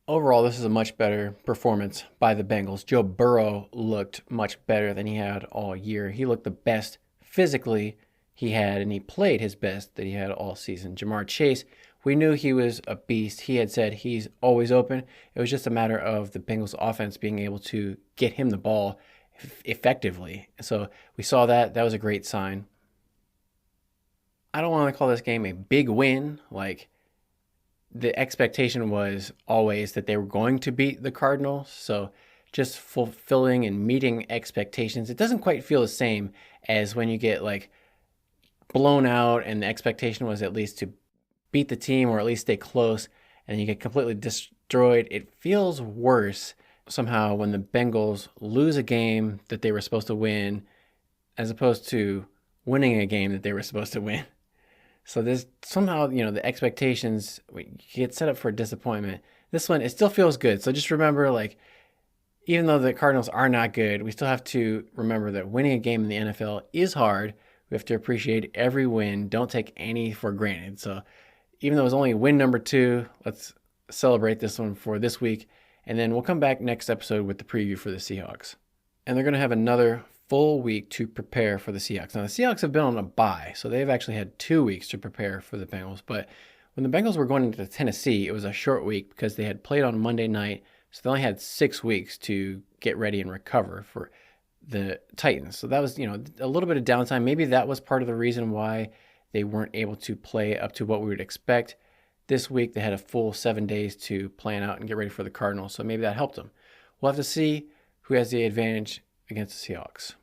Overall, this is a much better performance by the Bengals. Joe Burrow looked much better than he had all year. He looked the best physically he had, and he played his best that he had all season. Jamar Chase, we knew he was a beast. He had said he's always open. It was just a matter of the Bengals offense being able to get him the ball effectively. So we saw that. That was a great sign. I don't want to call this game a big win. Like, the expectation was always that they were going to beat the Cardinals. So just fulfilling and meeting expectations. It doesn't quite feel the same as when you get like blown out and the expectation was at least to beat the team or at least stay close, and you get completely destroyed. It feels worse somehow when the Bengals lose a game that they were supposed to win as opposed to winning a game that they were supposed to win. So there's somehow, the expectations get set up for disappointment. This one, it still feels good. So just remember, like, even though the Cardinals are not good, we still have to remember that winning a game in the NFL is hard. We have to appreciate every win. Don't take any for granted. So even though it was only win number 2, let's celebrate this one for this week. And then we'll come back next episode with the preview for the Seahawks. And they're going to have another full week to prepare for the Seahawks. Now, the Seahawks have been on a bye, so they've actually had 2 weeks to prepare for the Bengals. But when the Bengals were going into Tennessee, it was a short week because they had played on Monday night, so they only had 6 weeks to get ready and recover for the Titans. So that was, a little bit of downtime. Maybe that was part of the reason why they weren't able to play up to what we would expect. This week, they had a full 7 days to plan out and get ready for the Cardinals, so maybe that helped them. We'll have to see who has the advantage against the Seahawks.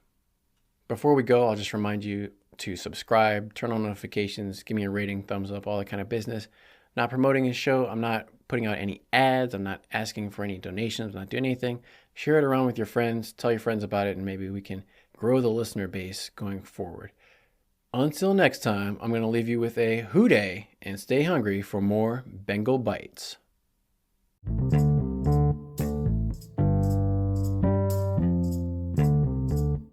Before we go, I'll just remind you to subscribe, turn on notifications, give me a rating, thumbs up, all that kind of business. Not promoting a show. I'm not putting out any ads. I'm not asking for any donations. I'm not doing anything. Share it around with your friends. Tell your friends about it, and maybe we can grow the listener base going forward. Until next time, I'm going to leave you with a hoo-day and stay hungry for more Bengal Bites.